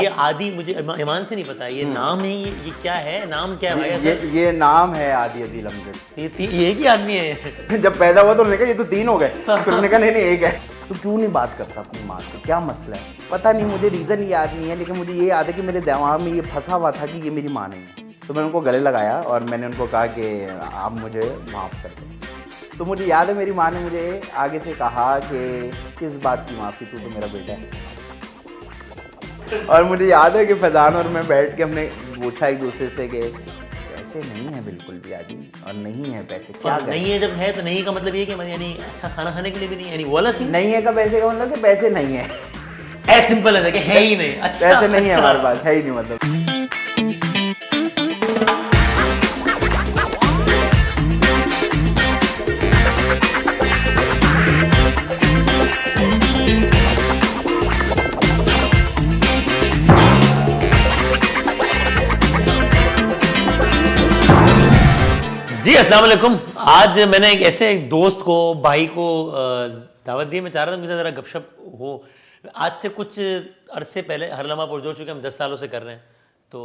ये आदि मुझे ईमान से नहीं पता, ये नाम है, ये क्या है, नाम क्या है भाई? ये नाम है आदि अदील अमजद। ये एक ही आदमी है? जब पैदा हुआ तो उन्होंने कहा ये तो 3 हो गए, फिर उन्होंने कहा नहीं एक है। तो क्यों नहीं बात करता अपनी माँ से, क्या मसला है? पता नहीं, मुझे रीज़न याद नहीं है, लेकिन मुझे ये याद है कि मेरे दिमाग में ये फंसा हुआ था कि ये मेरी माँ नहीं है। तो मैंने उनको गले लगाया और मैंने उनको कहा कि आप मुझे माफ़ कर दें। तो मुझे याद है मेरी माँ ने मुझे आगे से कहा कि किस बात की माफ़ी, तू तो मेरा बेटा है। और मुझे याद है कि फैजान और मैं बैठ के हमने पूछा एक दूसरे से कि पैसे नहीं है बिल्कुल भी आदमी, और नहीं है पैसे, क्या नहीं है? जब है तो नहीं का मतलब ये कि यानी अच्छा खाना खाने के लिए भी नहीं, यानी वाला सीन नहीं है का पैसे का मतलब कि पैसे नहीं है, ऐसे सिंपल है कि है ही नहीं। अच्छा, पैसे नहीं है अच्छा। हमारे पास, है ही नहीं मतलब। जी अस्सलाम वालेकुम। आज मैंने एक ऐसे एक दोस्त को, भाई को दावत दी। मैं चाह रहा था मुझे ज़रा गपशप हो। आज से कुछ अरसे पहले हर लम्हा पुरजोश चूँकि हम 10 सालों से कर रहे हैं, तो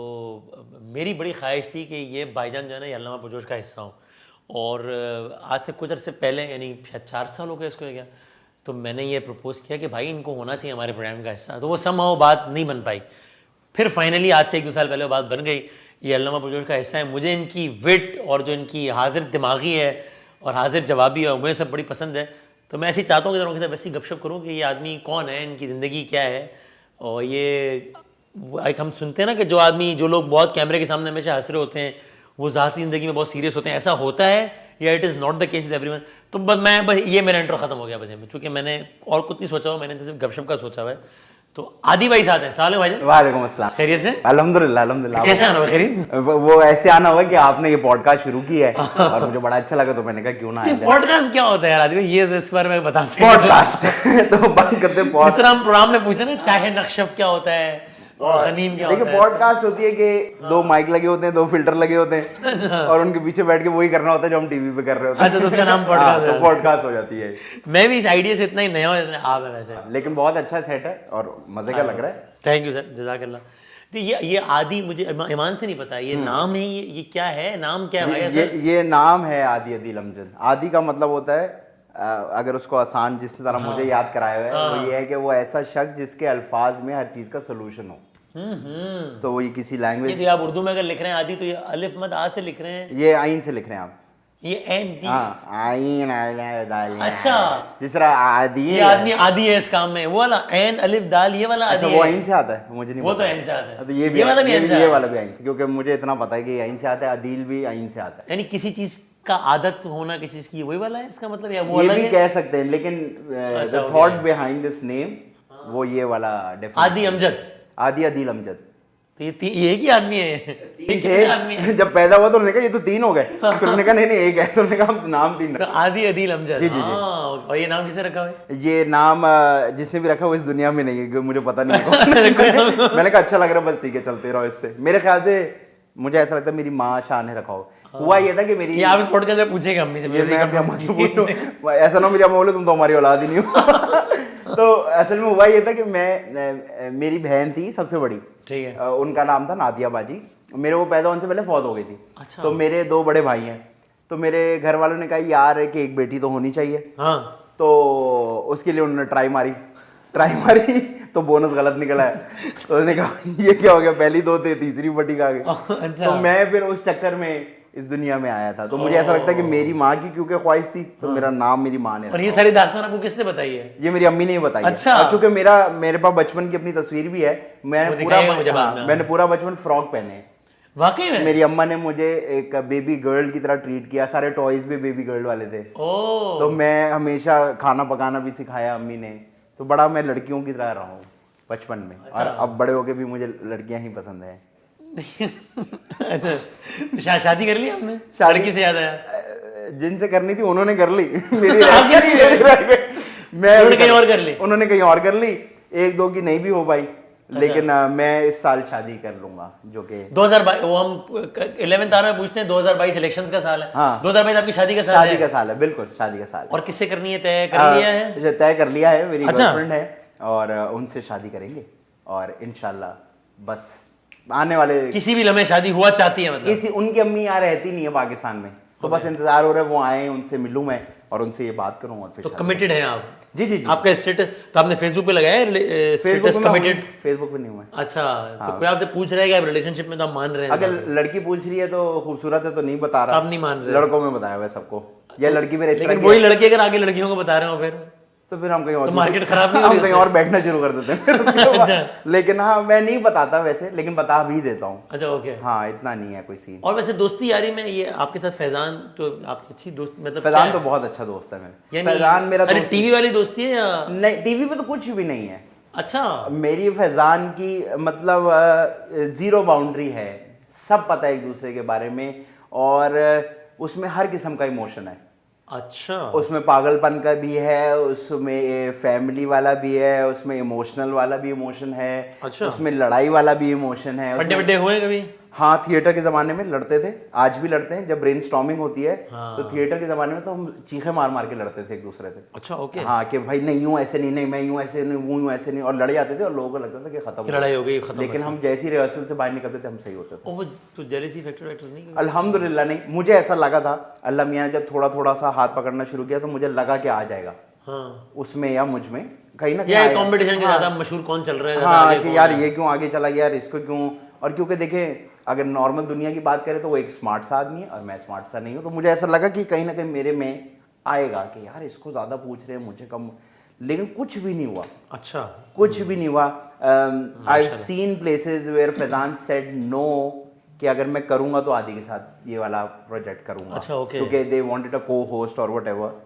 मेरी बड़ी ख्वाहिश थी कि ये भाईजान जो है ना ये हर लम्हा पुरजोश का हिस्सा हो। और आज से कुछ अरसे पहले, यानी शायद 4 साल हो गए इसको क्या, तो मैंने ये प्रपोज़ किया कि भाई इनको होना चाहिए हमारे प्रोग्राम का हिस्सा। तो वो समहाउ बात नहीं बन पाई। फिर फाइनली आज से 1-2 साल पहले वो बात बन गई। ये अल्लामा पुरजोश का हिस्सा है। मुझे इनकी विट और जो इनकी हाजिर दिमागी है और हाजिर जवाबी है, मुझे सब बड़ी पसंद है। तो मैं ऐसे ही चाहता हूँ कि उनके साथ वैसे ही गपशप करूँ कि ये आदमी कौन है, इनकी ज़िंदगी क्या है। और ये एक हम सुनते हैं ना कि जो लोग बहुत कैमरे के सामने हमेशा हंस रहे होते हैं वो ज़ाती ज़िंदगी में बहुत सीरियस होते हैं। ऐसा होता है या it is not the case everyone? तो बस ये मेरा इंट्रो ख़त्म हो गया। बस चूँकि मैंने और कुछ नहीं सोचा हुआ, मैंने सिर्फ गपशप का सोचा हुआ है। तो आदि भाई साथ हैं। सलाम भाई। वालेकुम अस्सलाम। खैरियत से? अल्हम्दुलिल्लाह अल्हम्दुलिल्लाह। कैसे आना खैरियत? वो ऐसे आना हुआ कि आपने ये पॉडकास्ट शुरू किया है और मुझे बड़ा अच्छा लगा, तो मैंने कहा क्यों ना आए। पॉडकास्ट क्या होता है यार आदि भाई, ये इस बारे में बता सकते? पॉडकास्ट तो बात करते हैं। जिस तरह हम प्रोग्राम में पूछते हैं ना, चाहे नक्शफ क्या होता है और गनीम क्या होता है। देखिए पॉडकास्ट होती है कि 2 माइक लगे होते हैं, 2 फिल्टर लगे होते हैं और उनके पीछे बैठ के वही करना होता है जो हम टीवी पे कर रहे होते हैं। अच्छा, तो उसका नाम पॉडकास्ट है। तो पॉडकास्ट हो जाती है। मैं भी इस आइडिया से इतना ही नया हूं आप है वैसे, लेकिन बहुत अच्छा सेट है और मजे का लग रहा है। थैंक यू सर, जज़ाकल्लाह। तो ये आदि मुझे ईमान से नहीं पता, ये नाम है, ये क्या है, नाम क्या है भाई? ये नाम है आदि अदील अमजद। आदि का मतलब होता है, अगर उसको आसान जिस तरह मुझे याद कराया हुआ है वो ये है कि वो ऐसा शख्स जिसके अल्फाज में हर चीज का सोल्यूशन हो। तो वो ये किसी लैंग्वेज, ये आप उर्दू में अगर लिख रहे हैं आदि, तो ये अलिफ मद आ से लिख रहे हैं, ये आइन से लिख रहे हैं आप, ये एन दी। आइन अच्छा, जिस तरह आदि ये आदमी आदि है इस काम में, वो वाला एन अलिफ दाल ये वाला आदि है। वो आइन से आता है, मुझे नहीं वो पता। तो एन से आता है। तो ये वाला भी एन से, ये वाला भी आइन से, क्योंकि मुझे इतना पता है कि आइन से आता है, अदील भी आइन से आता है। यानी किसी चीज का आदत होना किसी चीज की, वही वाला है इसका मतलब, या वो ये अलग भी है? कह सकते हैं, लेकिन the thought behind this name वो ये वाला आदि अमजद, आदि अदील अमजद। तो ये एक ही आदमी है? 3 थे। जब पैदा हुआ तो उन्होंने कहा ये तो 3 हो गए, फिर उन्होंने कहा नहीं एक है, तो उन्होंने कहा नाम 3 तो आदि अदील अमजद। जी जी जी। और ये नाम किसे रखा हुआ है? ये नाम जिसने भी रखा वो इस दुनिया में नहीं है, क्योंकि मुझे पता नहीं है। मैंने कहा अच्छा लग रहा है, बस ठीक है चलते रहो इससे। मेरे ख्याल से मुझे ऐसा लगता है मेरी माँ शाह ने रखा हो। हुआ ये था कि मेरी, ये आप पॉडकास्ट में पूछेगा अम्मी से, ऐसा ना मेरी अम्मा बोले तुम तो हमारी औलाद ही नहीं हो। तो असल में हुआ ये था कि मेरी बहन थी सबसे बड़ी, ठीक है, उनका नाम था नादिया बाजी। मेरे वो पैदा होने से पहले फौत हो गई थी। अच्छा। तो मेरे 2 बड़े भाई हैं, तो मेरे घर वालों ने कहा यार कि एक बेटी तो होनी चाहिए। हाँ। तो उसके लिए उन्होंने ट्राई मारी तो बोनस गलत निकला है। तो उन्होंने कहा ये क्या हो गया, पहली 2 थे, तीसरी बटी का आ गई। अच्छा। तो मैं फिर उस चक्कर में इस दुनिया में आया था। तो मुझे ऐसा लगता है कि मेरी माँ की क्योंकि ख्वाहिश थी, तो मेरा नाम मेरी माँ ने और ये सारी दास्तान आपको किसने बताई है? ये मेरी अम्मी ने बताई। अच्छा। है क्योंकि मेरे पास बचपन की अपनी तस्वीर भी है। मैंने पूरा बचपन फ्रॉक पहने हैं। वाकई में? मेरी अम्मा ने मुझे एक बेबी गर्ल की तरह ट्रीट किया, सारे टॉयज भी बेबी गर्ल वाले थे। तो मैं हमेशा खाना पकाना भी सिखाया अम्मी ने। तो बड़ा मैं लड़कियों की तरह रहा हूँ बचपन में, और अब बड़े होके भी मुझे लड़कियां ही पसंद है। अच्छा, शादी कर ली आपने? लड़की से याद आया, जिनसे करनी थी उन्होंने कर ली। मैं कहीं और कर ली, उन्होंने कहीं और कर ली। 1-2 की नहीं भी हो पाई। लेकिन मैं इस साल शादी कर लूंगा, जो कि 2022, वो हम 11th आवर में पूछते हैं, 2022 इलेक्शंस का साल है। हाँ। 2022 आपकी शादी का साल है? शादी का साल है, बिल्कुल शादी का साल है। और किससे करनी है, तय कर लिया है? तय कर लिया है, मेरी अच्छा। गर्लफ्रेंड है और उनसे शादी करेंगे और इंशाल्लाह बस आने वाले किसी भी लम्हे शादी हुआ चाहती है मतलब? किसी उनकी अम्मी यहाँ रहती नहीं है पाकिस्तान में, तो बस इंतजार हो रहा है वो आए, उनसे मिलूं मैं और उनसे ये बात करूं और फिर तो कमिटेड हैं आप? जी जी जी। आपका स्टेटस तो आपने फेसबुक पे लगाया है स्टेटस कमिटेड? फेसबुक पे नहीं हुआ। अच्छा, तो कोई आपसे पूछ रहा है कि आप रिलेशनशिप में, तो आप मान रहे हैं? अगर लड़की पूछ रही है तो खूबसूरत है तो नहीं बता रहा। आप नहीं मान रहे? लड़कों में बताया हुआ है सबको, या लड़की मेरे इस तरह लेकिन वही लड़के अगर आगे लड़कियों को बता रहे हो फिर तो फिर हम कहीं और तो मार्केट खराब नहीं हो हम रही कहीं उससे? और बैठना शुरू कर देते हैं फिर उसके बाद। अच्छा। लेकिन हाँ मैं नहीं बताता वैसे, लेकिन बता भी देता हूँ। अच्छा, ओके। हाँ इतना नहीं है कोई सीन। और वैसे दोस्ती यारी में ये आपके साथ फैजान तो आपकी अच्छी दोस्त, मतलब फैजान तो बहुत अच्छा दोस्त है मेरा। यानी फैजान मेरा अरे दोस्त टीवी वाली दोस्ती है या? नहीं, टीवी पे तो कुछ भी नहीं है। अच्छा, मेरी फैजान की मतलब जीरो बाउंड्री है, सब पता है एक दूसरे के बारे में, और उसमें हर किस्म का इमोशन है। अच्छा, उसमें पागलपन का भी है, उसमें फैमिली वाला भी है, उसमें इमोशनल वाला भी इमोशन है। अच्छा। उसमें लड़ाई वाला भी इमोशन है। बर्थडे बर्थडे हुए कभी? हाँ थिएटर के ज़माने में लड़ते थे, आज भी लड़ते हैं जब ब्रेनस्टॉर्मिंग होती है। हाँ। तो थिएटर के ज़माने में तो हम चीखे मार मार के लड़ते थे एक दूसरे से। अच्छा, ओके। हाँ कि भाई नहीं यूँ ऐसे नहीं, नहीं मैं यूँ ऐसे नहीं, वो यूँ ऐसे नहीं, और लड़ जाते थे और लोगों को लगता था कि खत्म कि लड़ाई हो गई, खत्म। लेकिन हम जैसी रिहर्सल से बाहर निकलते थे हम सही होते थे। वो तो जेलसी फैक्टर वैक्टर नहीं कभी? अल्हम्दुलिल्लाह नहीं, मुझे ऐसा लगा था, अल्लाह मियाँ ने जब थोड़ा थोड़ा सा हाथ पकड़ना शुरू किया तो मुझे लगा कि आ जाएगा हाँ, उसमें या मुझ में कहीं ना कहीं या आएगा। कंपटीशन के हाँ। ज्यादा मशहूर कौन चल रहा है, ज्यादा हाँ आगे कि कौन यार है? ये क्यों आगे चला गया, यार इसको क्यों। और क्योंकि देखें अगर नॉर्मल दुनिया की बात करें तो वो एक स्मार्ट सा आदमी है और मैं स्मार्ट सा नहीं हूँ, तो मुझे ऐसा लगा कि कहीं ना कहीं मेरे में आएगा कि यार इसको ज़्यादा पूछ रहे हैं मुझे कम, लेकिन कुछ भी नहीं हुआ। अच्छा, कुछ भी नहीं हुआ। I have seen places where Faizan said no कि अगर मैं करूंगा तो आदि के साथ ये वाला प्रोजेक्ट करूंगा। अच्छा, ओके। क्योंकि दे वांटेड अ को होस्ट और व्हाटएवर,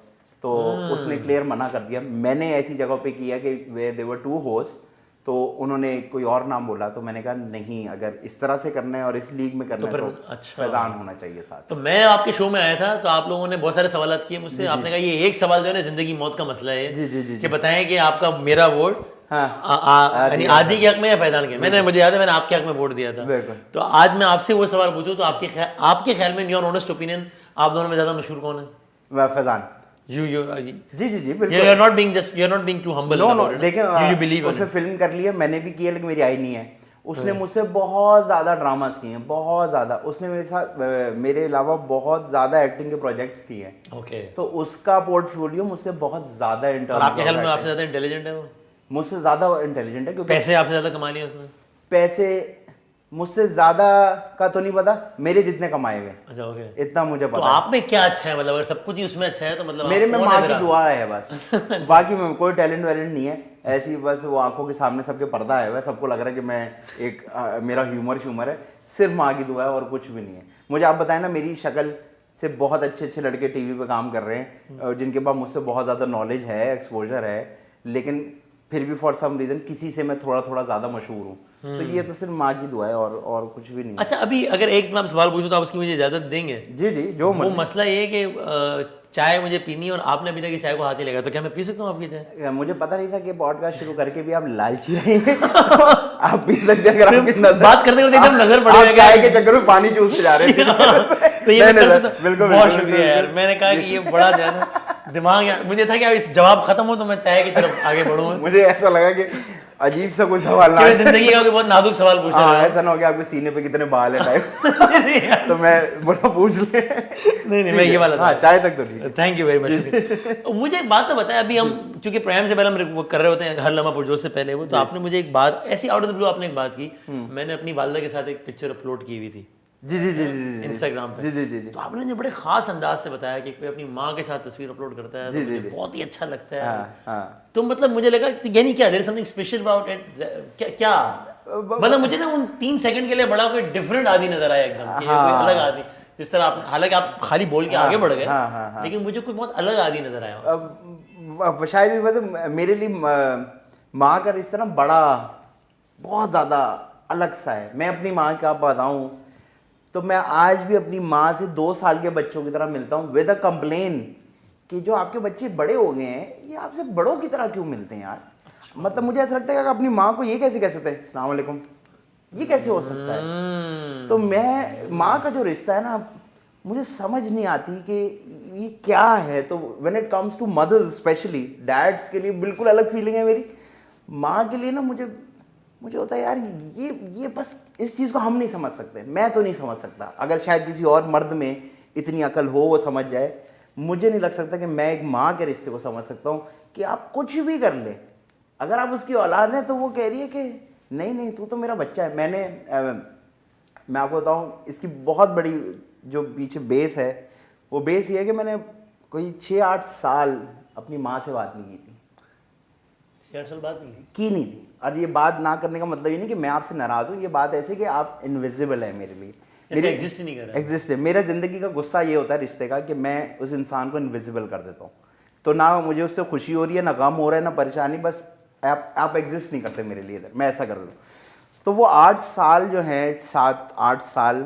तो उसने क्लियर मना कर दिया। मैंने ऐसी जगह पे किया कि where they were to host, तो उन्होंने कोई और नाम बोला, तो मैंने कहा नहीं अगर इस तरह से करना है और इस लीग में करना है तो अच्छा। फैजान होना चाहिए साथ। तो मैं आपके शो में आया था तो आप लोगों ने बहुत सारे सवाल किए मुझसे। आपने कहा ये एक सवाल जो है ना जिंदगी मौत का मसला है, जी, जी, जी, कि बताएं कि आपका मेरा वोट हाँ यानी आदि के हक में या फैजान के? मैंने, मुझे याद है मैंने आपके हक में वोट दिया था। बिल्कुल। तो आज मैं आपसे वो सवाल पूछूं तो आपके ख्याल में, योर ऑनेस्ट ओपिनियन, आप दोनों में ज्यादा मशहूर कौन है? फैजान। You जी जी जी बिल्कुल। you're not being just, you're not being too humble no no about it. देखें You believe in उसने it. फिल्म कर ली है, मैंने भी किया, लेकिन मेरी आई नहीं है। उसने मुझसे बहुत ज़्यादा ड्रामास किए हैं, बहुत ज़्यादा। उसने मेरे साथ मेरे अलावा बहुत ज़्यादा एक्टिंग के प्रोजेक्ट्स किए हैं। Okay. तो उसका पोर्टफोलियो मुझसे बहुत ज़्यादा और इंटर्न। आपके ख्याल में आपसे ज्यादा इंटेलिजेंट है वो? मुझसे ज़्यादा इंटेलिजेंट है, क्योंकि पैसे आपसे ज्यादा कमा लिए उसने? पैसे मुझसे ज़्यादा का तो नहीं पता, मेरे जितने कमाए हुए अच्छा, ओके। इतना मुझे तो पता है। आप में क्या अच्छा है, मतलब अगर सब कुछ ही उसमें अच्छा है तो मतलब मेरे आप में कौन माँ है की फिर आप? दुआ है बस। बाकी में कोई टैलेंट वैलेंट नहीं है, ऐसी बस वो आंखों के सामने सबके पर्दा है, वह सबको लग रहा है कि मैं एक मेरा ह्यूमर है, सिर्फ माँ की दुआ है और कुछ भी नहीं है। मुझे आप बताएं ना, मेरी शक्ल से बहुत अच्छे अच्छे लड़के टीवी पे काम कर रहे हैं जिनके पास मुझसे बहुत ज़्यादा नॉलेज है, एक्सपोजर है, लेकिन फिर भी फॉर सम रीज़न किसी से मैं थोड़ा थोड़ा ज़्यादा मशहूर हूँ। तो ये तो सिर्फ माँ की दुआ है और कुछ भी नहीं। अच्छा, अभी अगर एक मैं आप सवाल पूछूं तो आप उसकी मुझे इजाजत देंगे? जी जी जो वो मसला ये है कि चाय मुझे पीनी है और आपने अभी तक इस चाय को हाथ नहीं लगाया, तो क्या मैं पी सकता हूँ आपकी चाय? मुझे पता नहीं था कि पॉडकास्ट शुरू करके भी आप लालची रहेंगे। तो आप पी सकते हैं अगर आपकी नजर, बात करते करते एकदम नजर पड़ आप गया चाय के चक्कर में पानी चूसते जा रहे थे। तो ये मैं नहीं, कर नहीं, सकता हूं? बिल्कुल, बहुत बिल्कुल, शुक्रिया यार। मैंने कहा कि ये बड़ा जो है ना दिमाग, मुझे था कि अब इस जवाब खत्म हो तो मैं चाय की तरफ आगे बढ़ूँ। मुझे ऐसा लगा कि अजीब सा कोई सवाल ना कि मैं आए। जिंदगी का कोई बहुत नाजुक सवाल पूछना हाँ, रहा हूं। ऐसा ना हो कि आपके सीने पे कितने बाल है टाइप। तो मैं बोला पूछ ले। नहीं, मैं ये वाला था। हाँ, चाय तक तो नहीं। Thank you very much. मुझे एक बात तो बताया, अभी हम क्योंकि प्रोग्राम से पहले हम वो कर रहे होते हैं, हर लम्हा पुरजोश से पहले वो, तो आपने मुझे एक बात ऐसी आउट ऑफ द ब्लू आपने एक बात की, मैंने अपनी वालदा के साथ एक पिक्चर अपलोड की हुई थी जी जी जी जी इंस्टाग्राम पे। जी जी जी जी। तो आपने मुझे बड़े खास अंदाज से बताया कि कोई अपनी माँ के साथ तस्वीर अपलोड करता है तो मुझे बहुत ही अच्छा लगता है। हाँ हाँ। तो मतलब मुझे लगा तो यानी क्या, there is something special about it? क्या मतलब मुझे ना उन 3 सेकंड के लिए बड़ा कोई डिफरेंट आदि नजर आया एकदम, कि कोई अलग आदि, जिस तरह आप, हालांकि आप खाली बोल के आगे बढ़ गए, लेकिन मुझे कोई बहुत अलग आदि नजर आया। अब शायद इस वजह से मेरे लिए माँ का रिश्ता ना बड़ा बहुत ज़्यादा अलग सा है। मैं अपनी माँ का बताऊँ तो मैं आज भी अपनी माँ से 2 साल के बच्चों की तरह मिलता हूँ, विद अ कंप्लेन कि जो आपके बच्चे बड़े हो गए हैं ये आपसे बड़ों की तरह क्यों मिलते हैं यार। मतलब मुझे ऐसा लगता है कि अपनी माँ को ये कैसे कह सकते हैं अस्सलाम वालेकुम, ये कैसे हो सकता है। तो मैं माँ का जो रिश्ता है ना, मुझे समझ नहीं आती कि ये क्या है। तो when it comes to mothers specially, dads के लिए बिल्कुल अलग फीलिंग है मेरी। माँ के लिए ना मुझे होता है यार ये बस इस चीज़ को हम नहीं समझ सकते, मैं तो नहीं समझ सकता। अगर शायद किसी और मर्द में इतनी अकल हो वो समझ जाए, मुझे नहीं लग सकता कि मैं एक माँ के रिश्ते को समझ सकता हूँ कि आप कुछ भी कर ले, अगर आप उसकी औलाद हैं तो वो कह रही है कि नहीं नहीं तू तो मेरा बच्चा है। मैं आपको बताऊँ इसकी बहुत बड़ी जो पीछे बेस है, वो बेस ये है कि मैंने कोई 6-8 साल अपनी माँ से बात नहीं की थी। 6-8 साल बात नहीं की नहीं थी। और ये बात ना करने का मतलब ये नहीं कि मैं आपसे नाराज़ हूँ, ये बात ऐसे कि आप इनविजिबल है मेरे लिए, मेरे एग्जिस्ट ही नहीं कर रहा। एग्जिस्ट है। मेरा ज़िंदगी का गुस्सा ये होता है रिश्ते का कि मैं उस इंसान को इनविजिबल कर देता हूँ। तो ना मुझे उससे खुशी हो रही है, ना गम हो रहा है, ना परेशानी, बस आप एग्जिस्ट नहीं करते मेरे लिए इधर, मैं ऐसा कर देता हूँ। तो वो 8 साल जो है, 7-8 साल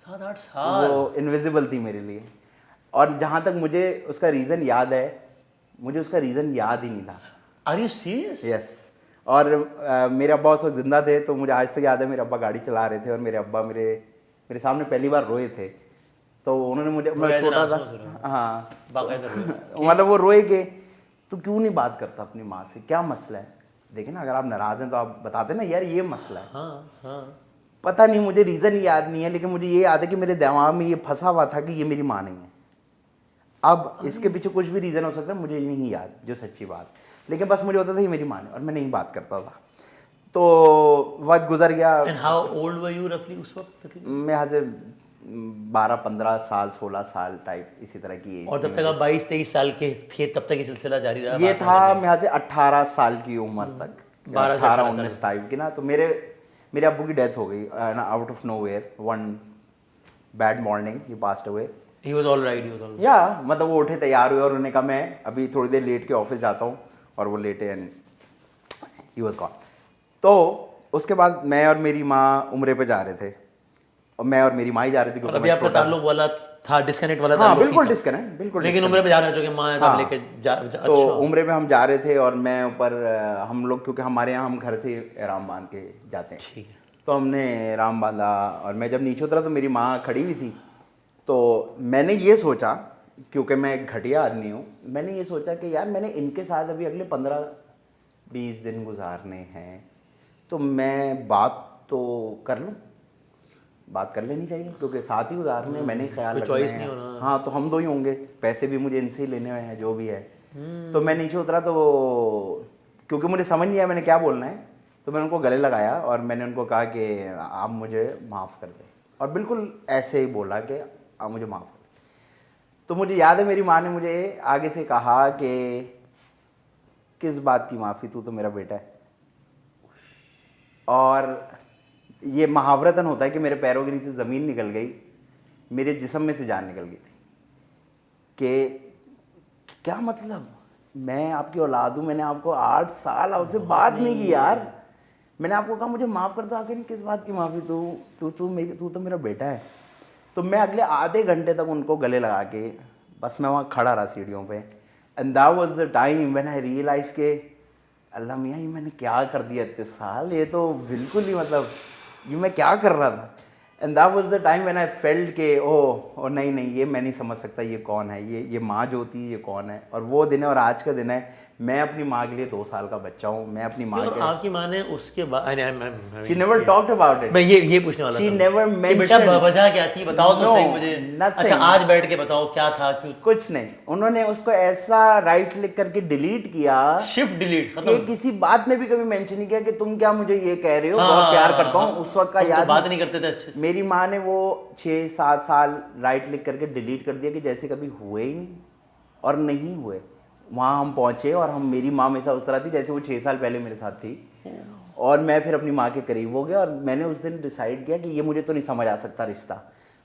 7-8 साल वो इनविजिबल थी मेरे लिए। और जहाँ तक मुझे उसका रीज़न याद है, मुझे उसका रीज़न याद ही नहीं था। Are you serious? यस। और मेरे अब्बा उस वक्त जिंदा थे, तो मुझे आज तक याद है मेरे अब्बा गाड़ी चला रहे थे और मेरे अब्बा मेरे सामने पहली बार रोए थे। तो उन्होंने मुझे, मैं छोटा था, हाँ मतलब वो रोए कि तू क्यों नहीं बात करता अपनी माँ से, क्या मसला है? देखिए ना, अगर आप नाराज़ हैं तो आप बताते ना यार ये मसला है। हाँ। पता नहीं, मुझे रीज़न याद नहीं है, लेकिन मुझे ये याद है कि मेरे दिमाग में ये फंसा हुआ था कि ये मेरी माँ नहीं है। अब इसके पीछे कुछ भी रीज़न हो सकता है, मुझे नहीं याद जो सच्ची बात, लेकिन बस मुझे होता था ये मेरी माँ है और मैं नहीं बात करता था। तो वक्त गुजर गया। And how old were you रफली उस वक्त? मैं यहाँ से 12-15 साल, 16 साल टाइप इसी तरह की एज। और तब तक आप 22-23 साल के थे, तब तक ये सिलसिला जारी रहा? ये था मैं यहाँ से 18 साल की उम्र तक, 18-19 टाइप की ना। तो मेरे अब्बू की डेथ हो गई out of nowhere, one bad morning he passed away. He was alright, या मतलब वो उठे, तैयार हुए और उन्होंने कहा मैं अभी थोड़ी देर लेट के ऑफिस जाता हूँ, और वो लेटे एंड ही वाज गॉन। तो उसके बाद मैं और मेरी माँ उम्रे पे जा रहे थे, और मैं और मेरी माँ ही जा रही थी क्योंकि अभी आपका ताल्लुक वाला था, डिस्कनेक्ट वाला हाँ ताल्लुक बिल्कुल ही था। डिस्कनेक्ट, बिल्कुल। लेकिन उम्रे पे जा रहे हो कि माँ है, तब लेके तो उम्रे पे हम जा रहे थे और मैं ऊपर, हम लोग क्योंकि हमारे यहाँ हम घर से एहराम बांध के जाते हैं, ठीक है। तो हमने एहराम बांधा और मैं जब नीचे उतरा तो मेरी माँ खड़ी हुई थी। तो मैंने ये सोचा, क्योंकि मैं एक घटिया आदमी हूँ, मैंने ये सोचा कि यार मैंने इनके साथ अभी अगले 15-20 दिन गुजारने हैं, तो मैं बात तो कर लूँ, बात कर लेनी चाहिए, क्योंकि साथ ही गुजारने, मैंने ही ख्याल रखना चॉइस है। नहीं होना। हाँ, तो हम दो ही होंगे, पैसे भी मुझे इनसे ही लेने हुए हैं जो भी है। तो मैं नीचे उतरा, तो क्योंकि मुझे समझ नहीं आया मैंने क्या बोलना है, तो मैंने उनको गले लगाया और मैंने उनको कहा कि आप मुझे माफ़ कर दें, और बिल्कुल ऐसे ही बोला कि आप मुझे माफ़ कर दें। तो मुझे याद है मेरी माँ ने मुझे आगे से कहा कि किस बात की माफ़ी, तू तो मेरा बेटा है। और ये महावरतन होता है कि मेरे पैरों के नीचे ज़मीन निकल गई, मेरे जिस्म में से जान निकल गई थी कि क्या मतलब, मैं आपकी औलाद हूँ, मैंने आपको 8 साल आपसे बात नहीं की यार, मैंने आपको कहा मुझे माफ़ कर दो, आखिर किस बात की माफ़ी, तू तो मेरा बेटा है। तो मैं अगले आधे घंटे तक उनको गले लगा के बस मैं वहाँ खड़ा रहा सीढ़ियों पे, and that was the time when I realise के अल्लाह मियाँ ये मैंने क्या कर दिया इतने साल, ये तो बिल्कुल ही मतलब ये मैं क्या कर रहा था। And that was the time when I felt के ओ नहीं ये मैं नहीं समझ सकता, ये कौन है, ये माँ जो होती है ये कौन है। और वो दिन है और आज का दिन है, मैं अपनी माँ के लिए 2 साल का बच्चा हूँ, मैं अपनी माँ के। आपकी माँ ने उसके बाद She never talked about it. मैं ये पूछने वाला She था never कि mentioned. बेटा वजह क्या थी, बताओ तो No, सही मुझे। nothing. अच्छा आज बैठ के बताओ क्या था, क्यों? कुछ नहीं, उन्होंने उसको ऐसा राइट क्लिक करके डिलीट किया, शिफ्ट डिलीट कि किसी बात में भी कभी मेंशन नहीं किया कि तुम क्या मुझे ये कह रहे हो, बहुत प्यार करता हूँ। उस वक्त का याद बात नहीं करते थे अच्छे से। मेरी माँ ने वो 6-7 साल राइट क्लिक करके डिलीट कर दिया कि जैसे कभी हुए ही नहीं और नहीं हुए। वहाँ हम पहुँचे और मेरी माँ हमेशा उस तरह थी जैसे वो 6 साल पहले मेरे साथ थी, और मैं फिर अपनी माँ के करीब हो गया। और मैंने उस दिन डिसाइड किया कि ये मुझे तो नहीं समझ आ सकता रिश्ता,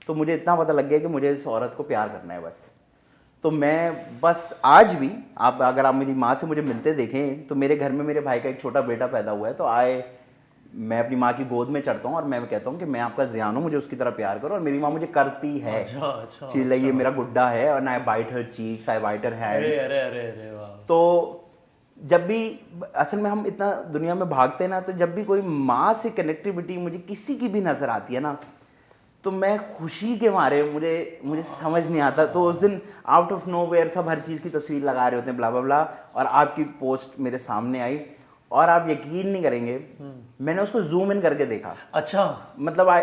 तो मुझे इतना पता लग गया कि मुझे इस औरत को प्यार करना है बस। तो मैं बस आज भी अगर आप मेरी माँ से मुझे मिलते देखें तो मेरे घर में मेरे भाई का एक छोटा बेटा पैदा हुआ है, तो मैं अपनी माँ की गोद में चढ़ता हूँ और मैं कहता हूँ कि मैं आपका ज़ियान हूँ, मुझे उसकी तरह प्यार करो। और मेरी माँ मुझे करती है। अच्छा, ये मेरा गुड्डा है, और आई बाइट हर चीक्स, आई बाइट हर हैंड। अरे वाह। तो जब भी असल में हम इतना दुनिया में भागते हैं ना, तो जब भी कोई माँ से कनेक्टिविटी मुझे किसी की भी नज़र आती है ना, तो मैं खुशी के मारे मुझे समझ नहीं आता। तो उस दिन आउट ऑफ नोवेयर सब हर चीज़ की तस्वीर लगा रहे होते हैं, ब्ला ब्ला ब्ला, और आपकी पोस्ट मेरे सामने आई और आप यकीन नहीं करेंगे, मैंने उसको जूम इन करके देखा। अच्छा, मतलब I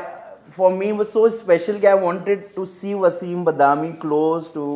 for me was so special कि I wanted to see Wasim Badami close to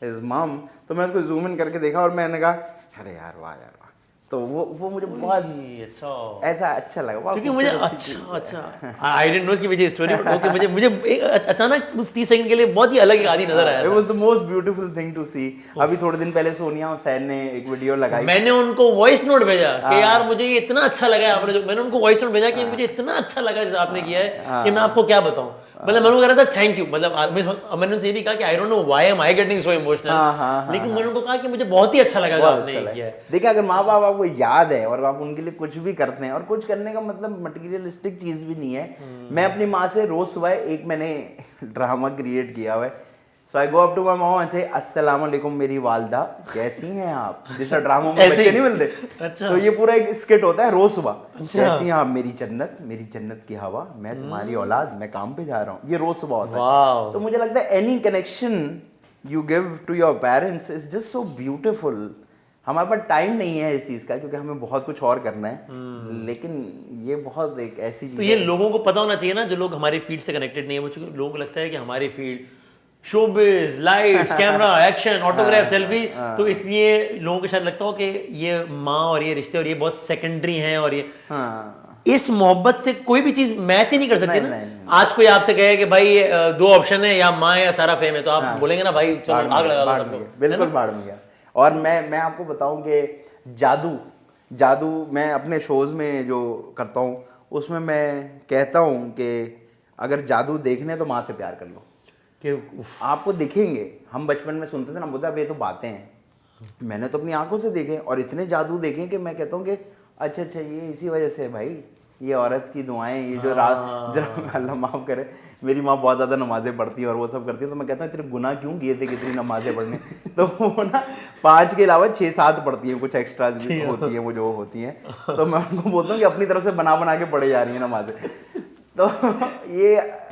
his mum. तो मैं उसको जूम इन करके देखा और मैंने कहा अरे यार वाह यार वाह। तो वो मुझे बहुत अच्छा ऐसा अच्छा लगा, वाह, क्योंकि मुझे खूबसूरत सी चीज़ है। अच्छा आई डिडंट नो इसकी पीछे स्टोरी, बट ओके मुझे एक अचानक उस 30 सेकंड के लिए बहुत ही अलग एक आदि नजर आया It था। was the most beautiful thing to see। अभी थोड़े दिन पहले सोनिया और सैन ने एक वीडियो लगाई। मैंने उनको वॉइस नोट भेजा कि यार मुझे ये इतना अच्छा लगा है आपने जो, मैंने उनको वॉइस नोट भेजा कि मुझे इतना अच्छा लगा जो आपने किया है कि मैं आपको क्या बताऊं। मतलब मैंने उनको कह रहा था थैंक यू, मतलब मैंने उनसे ये भी कहा कि आई don't know why am I getting so emotional, लेकिन मैंने उनको कहा कि मुझे बहुत ही अच्छा लगा जो आपने ये किया है। देखिए अगर माँ बाप आपको याद है और आप उनके लिए कुछ भी करते हैं, और कुछ करने का मतलब मटेरियलिस्टिक चीज भी नहीं है। मैं अपनी माँ से रोज सुबह एक मैंने ड्रामा क्रिएट किया हुआ है। So I go up to my mom and say अस्सलाम वालेकुम मेरी वालदा, कैसी हैं आप? जैसा ड्रामा में बच्चे नहीं मिलते, अच्छा। तो ये पूरा एक स्किट होता है रोज सुबह। अच्छा। कैसी हैं आप मेरी जन्नत की हवा, मैं तुम्हारी औलाद, मैं काम पे जा रहा हूँ, ये रोज सुबह होता है। वाओ। तो मुझे लगता है any connection you give to your parents is just so beautiful. हमारे पास टाइम नहीं है इस चीज का क्योंकि हमें बहुत कुछ और करना है, लेकिन ये बहुत एक ऐसी तो चीज ये है। लोगों को पता होना चाहिए ना, जो लोग हमारी फील्ड से कनेक्टेड नहीं है, वो चूंकि लोगों को लगता है कि हमारी field showbiz, lights, camera, action, autograph, selfie, तो इसलिए लोगों को शायद लगता हो कि ये माँ और ये रिश्ते और ये बहुत सेकेंडरी हैं, और ये इस मोहब्बत से कोई भी चीज मैच ही नहीं कर सकती ना। नहीं। आज कोई आपसे कहे कि भाई दो ऑप्शन है, या माँ या सारा फेम है, तो आप बोलेंगे ना भाई चलो आग लगा दो सब लोग। बिल्कुल बाढ़ में गया। और मैं आपको बताऊं कि जादू मैं अपने शोज में जो करता हूँ उसमें मैं कहता हूँ कि अगर जादू देखने तो माँ से प्यार कर लो कि आपको दिखेंगे। हम बचपन में सुनते थे ना, बोलते अब ये तो बातें हैं, मैंने तो अपनी आंखों से देखे और इतने जादू देखे कि मैं कहता हूँ कि अच्छा ये इसी वजह से है भाई, ये औरत की दुआएं, ये जो रात जरा अल्लाह माफ़ करे, मेरी माँ बहुत ज़्यादा नमाज़ें पढ़ती है और वो सब करती है, तो मैं कहता हूँ इतने गुनाह क्यों किए थे कितनी नमाज़ें पढ़ने। तो वो ना 5 के अलावा 6-7 पढ़ती हैं, कुछ एक्स्ट्रा होती है वो जो होती हैं। तो मैं उनको बोलता हूँ कि अपनी तरफ से बना के पढ़े जा रही हैं नमाज़ें। तो ये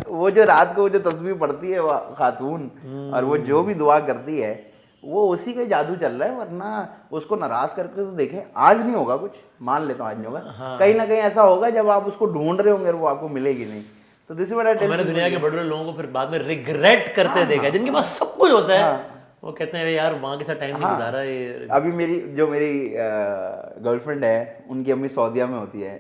वो जो रात को वो जो तस्बीह पढ़ती है वो खातून, और वो जो भी दुआ करती है वो उसी का जादू चल रहा है, वरना उसको नाराज करके तो देखें, आज नहीं होगा कुछ, मान लेता हूँ आज नहीं होगा, कहीं ना कहीं ऐसा होगा जब आप उसको ढूंढ रहे होंगे और वो आपको मिलेगी नहीं। तो this is what I tell. मैंने दुनिया के बड़े लोगों को फिर बाद में रिग्रेट करते देखा, जिनके पास सब कुछ होता है, वो कहते हैं यार माँ के साथ टाइम नहीं गुजारा ये। अभी मेरी गर्लफ्रेंड है, उनकी अम्मी सऊदीया में होती है,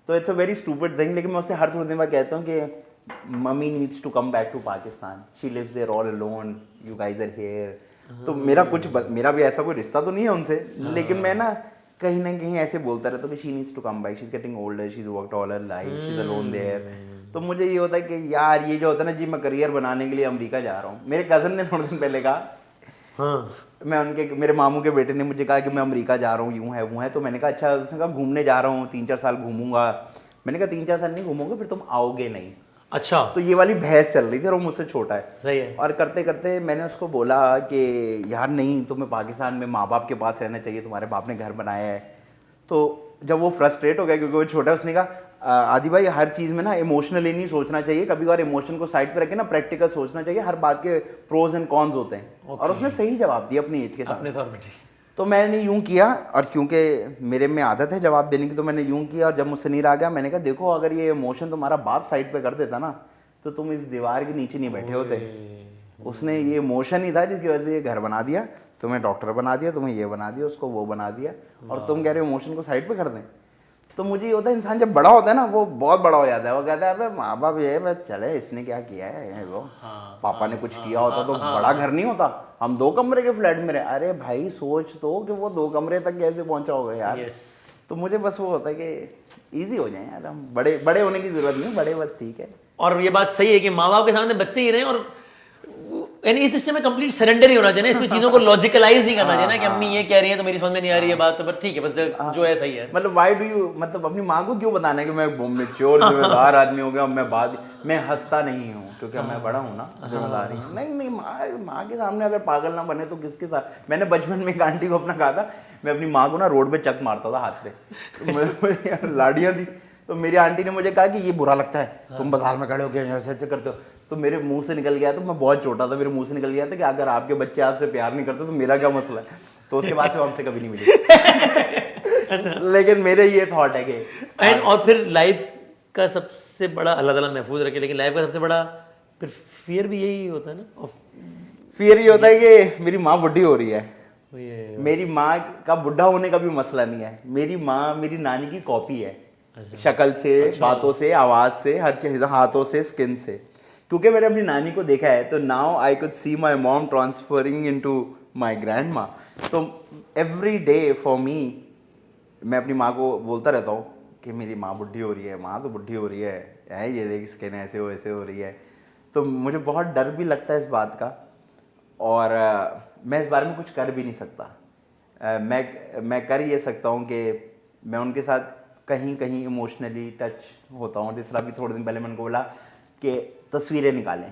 तो it's a very stupid thing, लेकिन मैं उससे हर थोड़े दिन बाद कहता हूँ कि mummy needs to come back to Pakistan, she lives there all alone, you guys are here. तो मेरा भी ऐसा कोई रिश्ता तो नहीं है उनसे, लेकिन मैं ना कहीं ऐसे बोलता रहता हूँ कि she needs to come back, she is getting older, she is worked all her life, she is alone there. तो मुझे ये होता है कि यार ये जो होता है ना जी, मैं करियर बनाने के लिए अमेरिका जा रहा हूँ। मेरे कजन ने थोड़े दिन पहले कहा, मेरे मामू के बेटे ने मुझे कहा कि मैं अमेरिका जा रहा हूँ, यूँ है वो है। तो मैंने कहा अच्छा, उसने कहा घूमने जा रहा हूँ, 3-4 साल घूमूंगा। मैंने कहा 3-4 साल नहीं घूमोगे फिर तुम आओगे नहीं। अच्छा, तो ये वाली बहस चल रही थी और वो मुझसे छोटा है, सही है। और करते करते मैंने उसको बोला कि यार नहीं, तुम्हें पाकिस्तान में माँ बाप के पास रहना चाहिए, तुम्हारे बाप ने घर बनाया है। तो जब वो फ्रस्ट्रेट हो गया क्योंकि वो छोटा है, उसने कहा आदि भाई हर चीज़ में ना इमोशनली नहीं सोचना चाहिए, कभी बार इमोशन को साइड पे रख के ना प्रैक्टिकल सोचना चाहिए, हर बात के प्रोज एंड कॉन्स होते हैं। और उसने सही जवाब दिया अपनी एज के साथ, अपने तौर पे ठीक। तो मैंने यूं किया, और क्योंकि मेरे में आदत है जवाब देने की, तो मैंने यूं किया। और जब मुझसे नहीं रहा गया, मैंने कहा देखो अगर ये इमोशन तुम्हारा बाप साइड पे कर देता ना, तो तुम इस दीवार के नीचे नहीं बैठे होते। उसने ये इमोशन ही था जिसकी वजह से ये घर बना दिया, तुम्हें डॉक्टर बना दिया, तुम्हें ये बना दिया, उसको वो बना दिया, और तुम कह रहे हो इमोशन को साइड पे कर दें। तो मुझे ये होता है, इंसान जब बड़ा होता है ना, वो बहुत बड़ा हो जाता है, वो कहता है अबे माँ बाप ये बस चले, इसने क्या किया है, वो पापा ने कुछ किया होता तो बड़ा घर नहीं होता, हम 2 कमरे के फ्लैट में रहे। अरे भाई सोच तो कि वो 2 कमरे तक कैसे पहुंचा होगा यार। तो मुझे बस वो होता है कि ईजी हो जाए यार, हम बड़े होने की जरूरत नहीं, बड़े बस ठीक है। और ये बात सही है कि माँ बाप के सामने बच्चे ही रहे, और यानी इस सिस्टम में कंप्लीट सरेंडर ही होना चाहिए, इसमें चीजों को लॉजिकलाइज नहीं करना चाहिए ना कि अम्मी ये कह रही है तो मेरी समझ में नहीं आ रही है बात, तो बस ठीक है, बस जो है सही है। मतलब व्हाई डू यू, मतलब अपनी माँ को क्यों बताना है कि मैं मैच्योर जिम्मेदार आदमी हो गया, मैं हंसता नहीं हूँ क्योंकि मैं बड़ा हूँ ना, जिम्मेदारी हूँ। नहीं, माँ के सामने अगर पागल ना बने तो किसके साथ। मैंने बचपन में एक आंटी को अपना कहा था, मैं अपनी माँ को ना रोड पे चक मारता था हाथ पे, लाड़ियाँ थी। तो मेरी आंटी ने मुझे कहा कि ये बुरा लगता है, तुम बाजार में खड़े होकर ऐसे करते हो। तो मेरे मुंह से निकल गया, तो मैं बहुत छोटा था, मेरे मुंह से निकल गया था कि अगर आपके बच्चे आपसे प्यार नहीं करते तो मेरा क्या मसला है। तो उसके बाद से हमसे कभी नहीं मिली। लेकिन मेरे ये थॉट है कि एंड और फिर लाइफ का सबसे बड़ा, अल्लाह ताला महफूज रखे, लेकिन लाइफ का सबसे बड़ा फिर फियर भी यही होता है ना, ऑफ फिर ये होता है कि मेरी माँ बुढ़ी हो रही है। ये मेरी माँ का बुढ़ा होने का भी मसला नहीं है, मेरी माँ मेरी नानी की कॉपी है, शक्ल से, बातों से, आवाज से, हर चीज, हाथों से, स्किन से। क्योंकि मैंने अपनी नानी को देखा है, तो now I could see my mom transferring into my grand माँ। तो एवरी डे फॉर मी, मैं अपनी माँ को बोलता रहता हूँ कि मेरी माँ बुढ़ी हो रही है, माँ तो बुढ़ी हो रही है ये देख स्किन ऐसे हो रही है। तो मुझे बहुत डर भी लगता है इस बात का, और मैं इस बारे में कुछ कर भी नहीं सकता। मैं कर ये सकता हूँ कि मैं उनके साथ कहीं कहीं इमोशनली टच होता हूँ। जिस तरह अभी थोड़े दिन पहले मैंने को बोला कि तस्वीरें निकालें,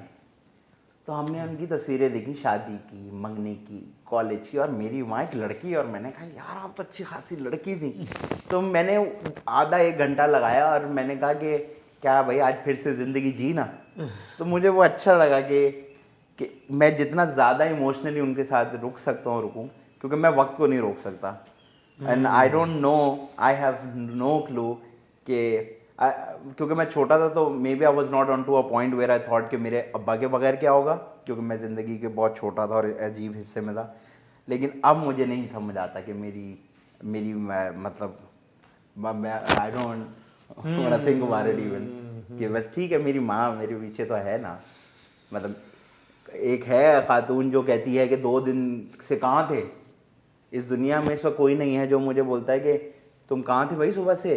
तो हमने उनकी तस्वीरें देखी, शादी की, मंगनी की, कॉलेज की, और मेरी माँ एक लड़की, और मैंने कहा यार आप तो अच्छी खासी लड़की थी। तो मैंने आधा एक घंटा लगाया और मैंने कहा कि क्या भाई आज फिर से ज़िंदगी जी ना। तो मुझे वो अच्छा लगा कि मैं जितना ज़्यादा इमोशनली उनके साथ रुक सकता हूँ रुकूँ, क्योंकि मैं वक्त को नहीं रोक सकता। And I don't know, I have no clue कि क्योंकि मैं छोटा था तो maybe I was not on to a point where I thought कि मेरे अब्बा के बगैर क्या होगा, क्योंकि मैं ज़िंदगी के बहुत छोटा था और अजीब हिस्से में था। लेकिन अब मुझे नहीं समझ आता कि मेरी मतलब I don't think about it even कि बस ठीक है मेरी माँ मेरे पीछे तो है ना। मतलब एक है खातून जो कहती है कि 2 दिन से कहाँ थे इस दुनिया में, इस वक्त कोई नहीं है जो मुझे बोलता है कि तुम कहाँ थे भाई सुबह से,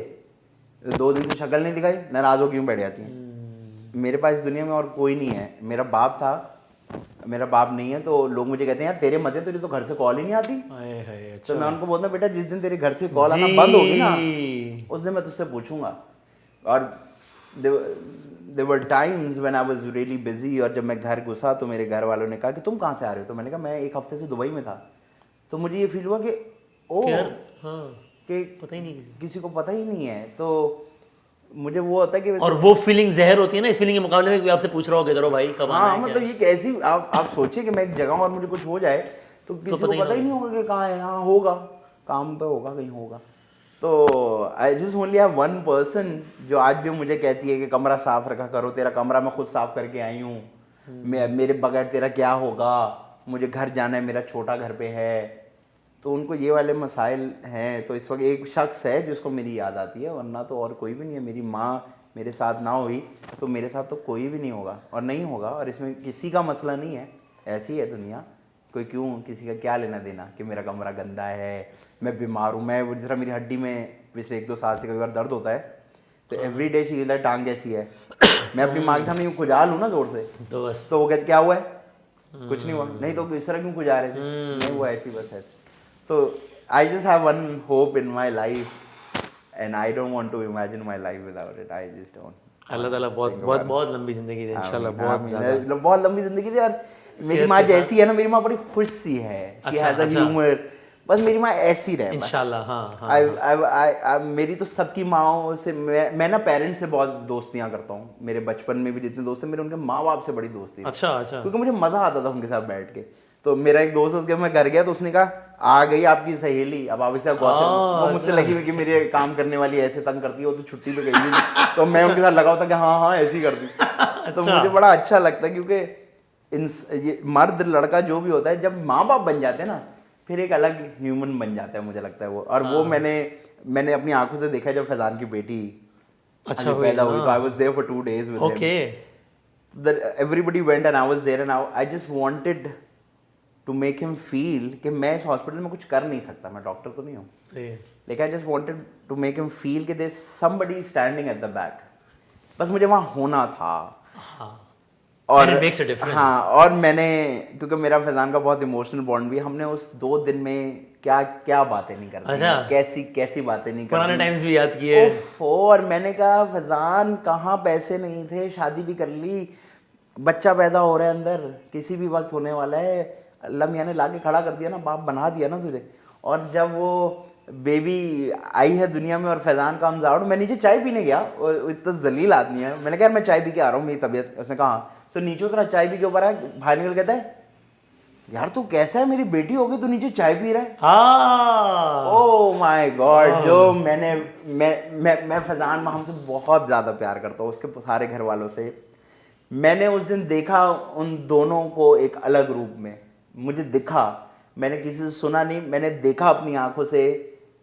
2 दिन से शक्ल नहीं दिखाई, नाराज़ हो क्यों बैठ जाती हैं। मेरे पास इस दुनिया में और कोई नहीं है। मेरा बाप था, मेरा बाप नहीं है, तो लोग मुझे कहते हैं यार तेरे मजे, तुझे तो घर से कॉल ही नहीं आती। तो मैं उनको बोलता हूँ बेटा जिस दिन तेरे घर से कॉल आना बंद होगी ना उस दिन मैं तुझसे पूछूंगा। और there were times when I was really busy, और जब मैं घर घुसा तो मेरे घर वालों ने कहा कि तुम कहाँ से आ रहे हो, तो मैंने कहा मैं 1 हफ्ते से दुबई में था। तो मुझे ये फील हुआ कि कि पता ही नहीं, किसी को पता ही नहीं है। तो मुझे वो होता है कि और वो फीलिंग जहर होती है ना, इस फीलिंग के मुकाबले में कोई आपसे पूछ रहा हो इधर हो भाई कब आना है। हाँ मतलब ये कैसी आप सोचिए कि मैं एक जगह और मुझे कुछ हो जाए तो किसी को पता ही नहीं होगा कि कहाँ है। हाँ होगा, काम पे होगा, कहीं होगा। तो I just only have one person जो आज भी मुझे कहती है कि कमरा साफ रखा करो, तेरा कमरा मैं खुद साफ करके आई हूँ, मेरे बगैर तेरा क्या होगा, मुझे घर जाना है, मेरा छोटा घर पे है। तो उनको ये वाले मसाइल हैं। तो इस वक्त एक शख्स है जिसको मेरी याद आती है, वरना तो और कोई भी नहीं है। मेरी माँ मेरे साथ ना हुई तो मेरे साथ तो कोई भी नहीं होगा और नहीं होगा। और इसमें किसी का मसला नहीं है, ऐसी है दुनिया, कोई क्यों, किसी का क्या लेना देना कि मेरा कमरा गंदा है, मैं बीमार हूँ। मैं जिस तरह मेरी हड्डी में पिछले 1-2 साल से कई बार दर्द होता है तो एवरी डे शी लाइक टांग ऐसी है, मैं अपनी माँ के सामने यूँ खुजा लूँ ना जोर से तो बस तो वो कहते क्या हुआ है, कुछ नहीं हुआ। नहीं तो इस तरह क्यों खुजा रहे थे, नहीं हुआ ऐसी बस ऐसे। तो I just have one hope in my life and I don't want to imagine my life without it. I just don't. अल्लाह ताला बहुत लंबी जिंदगी दे इंशाल्लाह, बहुत लंबी जिंदगी दे। और मेरी माँ जैसी है ना, मेरी माँ बड़ी खुश सी है, शी हैज अ ह्यूमर। बस मेरी माँ ऐसी रहे इंशाल्लाह। हाँ मेरी तो सबकी माओं से मैं ना पेरेंट्स से बहुत दोस्तियां करता हूँ। मेरे बचपन में भी जितने दोस्त थे मेरे उनके माँ बाप से बड़ी दोस्ती। अच्छा क्योंकि मुझे मजा आता था उनके साथ बैठ के। तो मेरा एक दोस्त उसके मैं घर गया तो उसने कहा आ गई आपकी सहेली, अब आप इससे वो मुझसे लगी हुई कि मेरे काम करने वाली ऐसे तंग करती है, वो तो छुट्टी पे गई हुई। तो मैं उनके साथ लगा होता कि हाँ ऐसी करती। तो मुझे बड़ा अच्छा लगता है क्योंकि ये मर्द लड़का जो भी होता है जब माँ बाप बन जाते हैं ना फिर एक अलग ह्यूमन बन जाता है, मुझे लगता है वो। और वो मैंने अपनी आंखों से देखा जब फैजान की बेटी पैदा हुई। तो I was there for 2 days with him. Okay, everybody went and I was there and I just wanted to make him feel कि मैं इस हॉस्पिटल में कुछ कर नहीं सकता, मैं डॉक्टर तो नहीं हूँ, लेकिन I just wanted to make him feel कि there somebody standing at the back. बस मुझे वहाँ होना था। और हाँ, और मैंने क्योंकि मेरा फैजान का बहुत इमोशनल बॉन्ड भी, हमने उस 2 दिन में क्या क्या बातें नहीं कर दी, कैसी बातें नहीं कर दी, पुराने टाइम्स भी याद किए। और मैंने कहा फैजान कहाँ पैसे नहीं थे, शादी भी कर ली, बच्चा पैदा हो रहा है अंदर, किसी भी वक्त होने वाला है, अल्लाह मियां ने ला के खड़ा कर दिया ना, बाप बना दिया ना तुझे। और जब वो बेबी आई है दुनिया में और फैजान का हमजाड़, मैं नीचे चाय पीने गया और इतना जलील आदमी है, मैंने कहा मैं चाय पी के आ रहा हूँ, मेरी तबीयत, उसने कहा तो नीचे उतरा चाय पी के ऊपर आया, भाई निकल कहता है यार तू कैसा है, मेरी बेटी हो गई, तू नीचे चाय पी रहा है। हाँ ओह माय गॉड। जो मैं फैजान माहम से बहुत ज़्यादा प्यार करता हूँ, उसके सारे घर वालों से। मैंने उस दिन देखा उन दोनों को एक अलग रूप में, मुझे दिखा, मैंने किसी से सुना नहीं, मैंने देखा अपनी आंखों से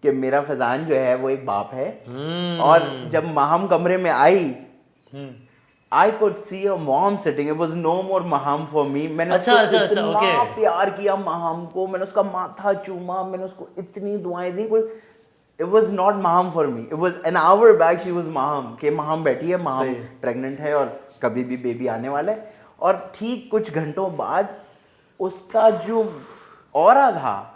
कि मेरा फैजान जो है वो एक बाप है। और जब माहम कमरे में आई, I could see a mom sitting. It was no more Maham for me. मैंने अच्छा, उसको अच्छा, अच्छा, इतना okay. प्यार किया Maham को, मैंने उसका माथा चूमा, मैंने उसको इतनी दुआएं दी। It was not Maham for me. It was an hour back she was Maham. कि Maham बैठी है, Maham प्रेग्नेंट है और कभी भी बेबी आने वाला है। और ठीक कुछ घंटों बाद उसका जो ऑरा था,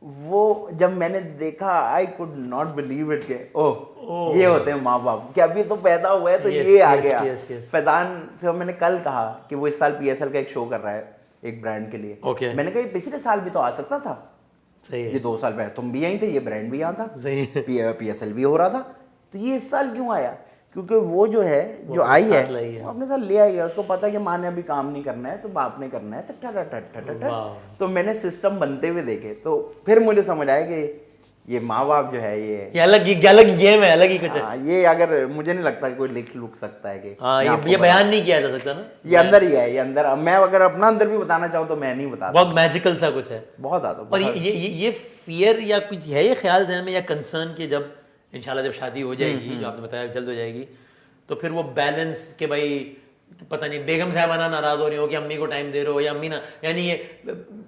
वो जब मैंने देखा, I could not believe it के ओह ये होते हैं माँ बाप, कि अभी तो पैदा हुआ है तो ये आ गया। फैजान से मैंने कल कहा कि वो इस साल PSL का एक शो कर रहा है एक ब्रांड के लिए। मैंने कहा पिछले साल भी तो आ सकता था। सही है। ये 2 साल पहले तुम भी यहीं थे, ये ब्रांड भी यहाँ था, सही है। PSL भी हो रहा था, तो ये इस साल क्यों आया? क्योंकि वो जो है जो आई है वो अपने साथ ले आई है। उसको पता है कि माँ ने अभी काम नहीं करना है तो बाप ने करना है। तो मैंने सिस्टम बनते हुए देखे, तो फिर मुझे समझ आया कि ये माँ बाप जो है ये अलग गेम है, अलग ही कुछ है। ये अगर मुझे नहीं लगता कि कोई लिख लुक सकता है कि हाँ ये बयान नहीं किया जा सकता ना, ये अंदर ही है, ये अंदर। मैं अगर अपना अंदर भी बताना चाहूँ तो मैं नहीं बता सकता। बहुत मैजिकल सा कुछ है, बहुत ज़्यादा। और ये फियर या कुछ है, ये ख्याल ज़हन में या कंसर्न कि जब इंशाल्लाह जब शादी हो जाएगी, जो आपने बताया जल्द हो जाएगी, तो फिर वो बैलेंस के भाई पता नहीं बेगम साहबाना नाराज हो रही हो कि अम्मी को टाइम दे रहे हो या अम्मी ना, यानी ये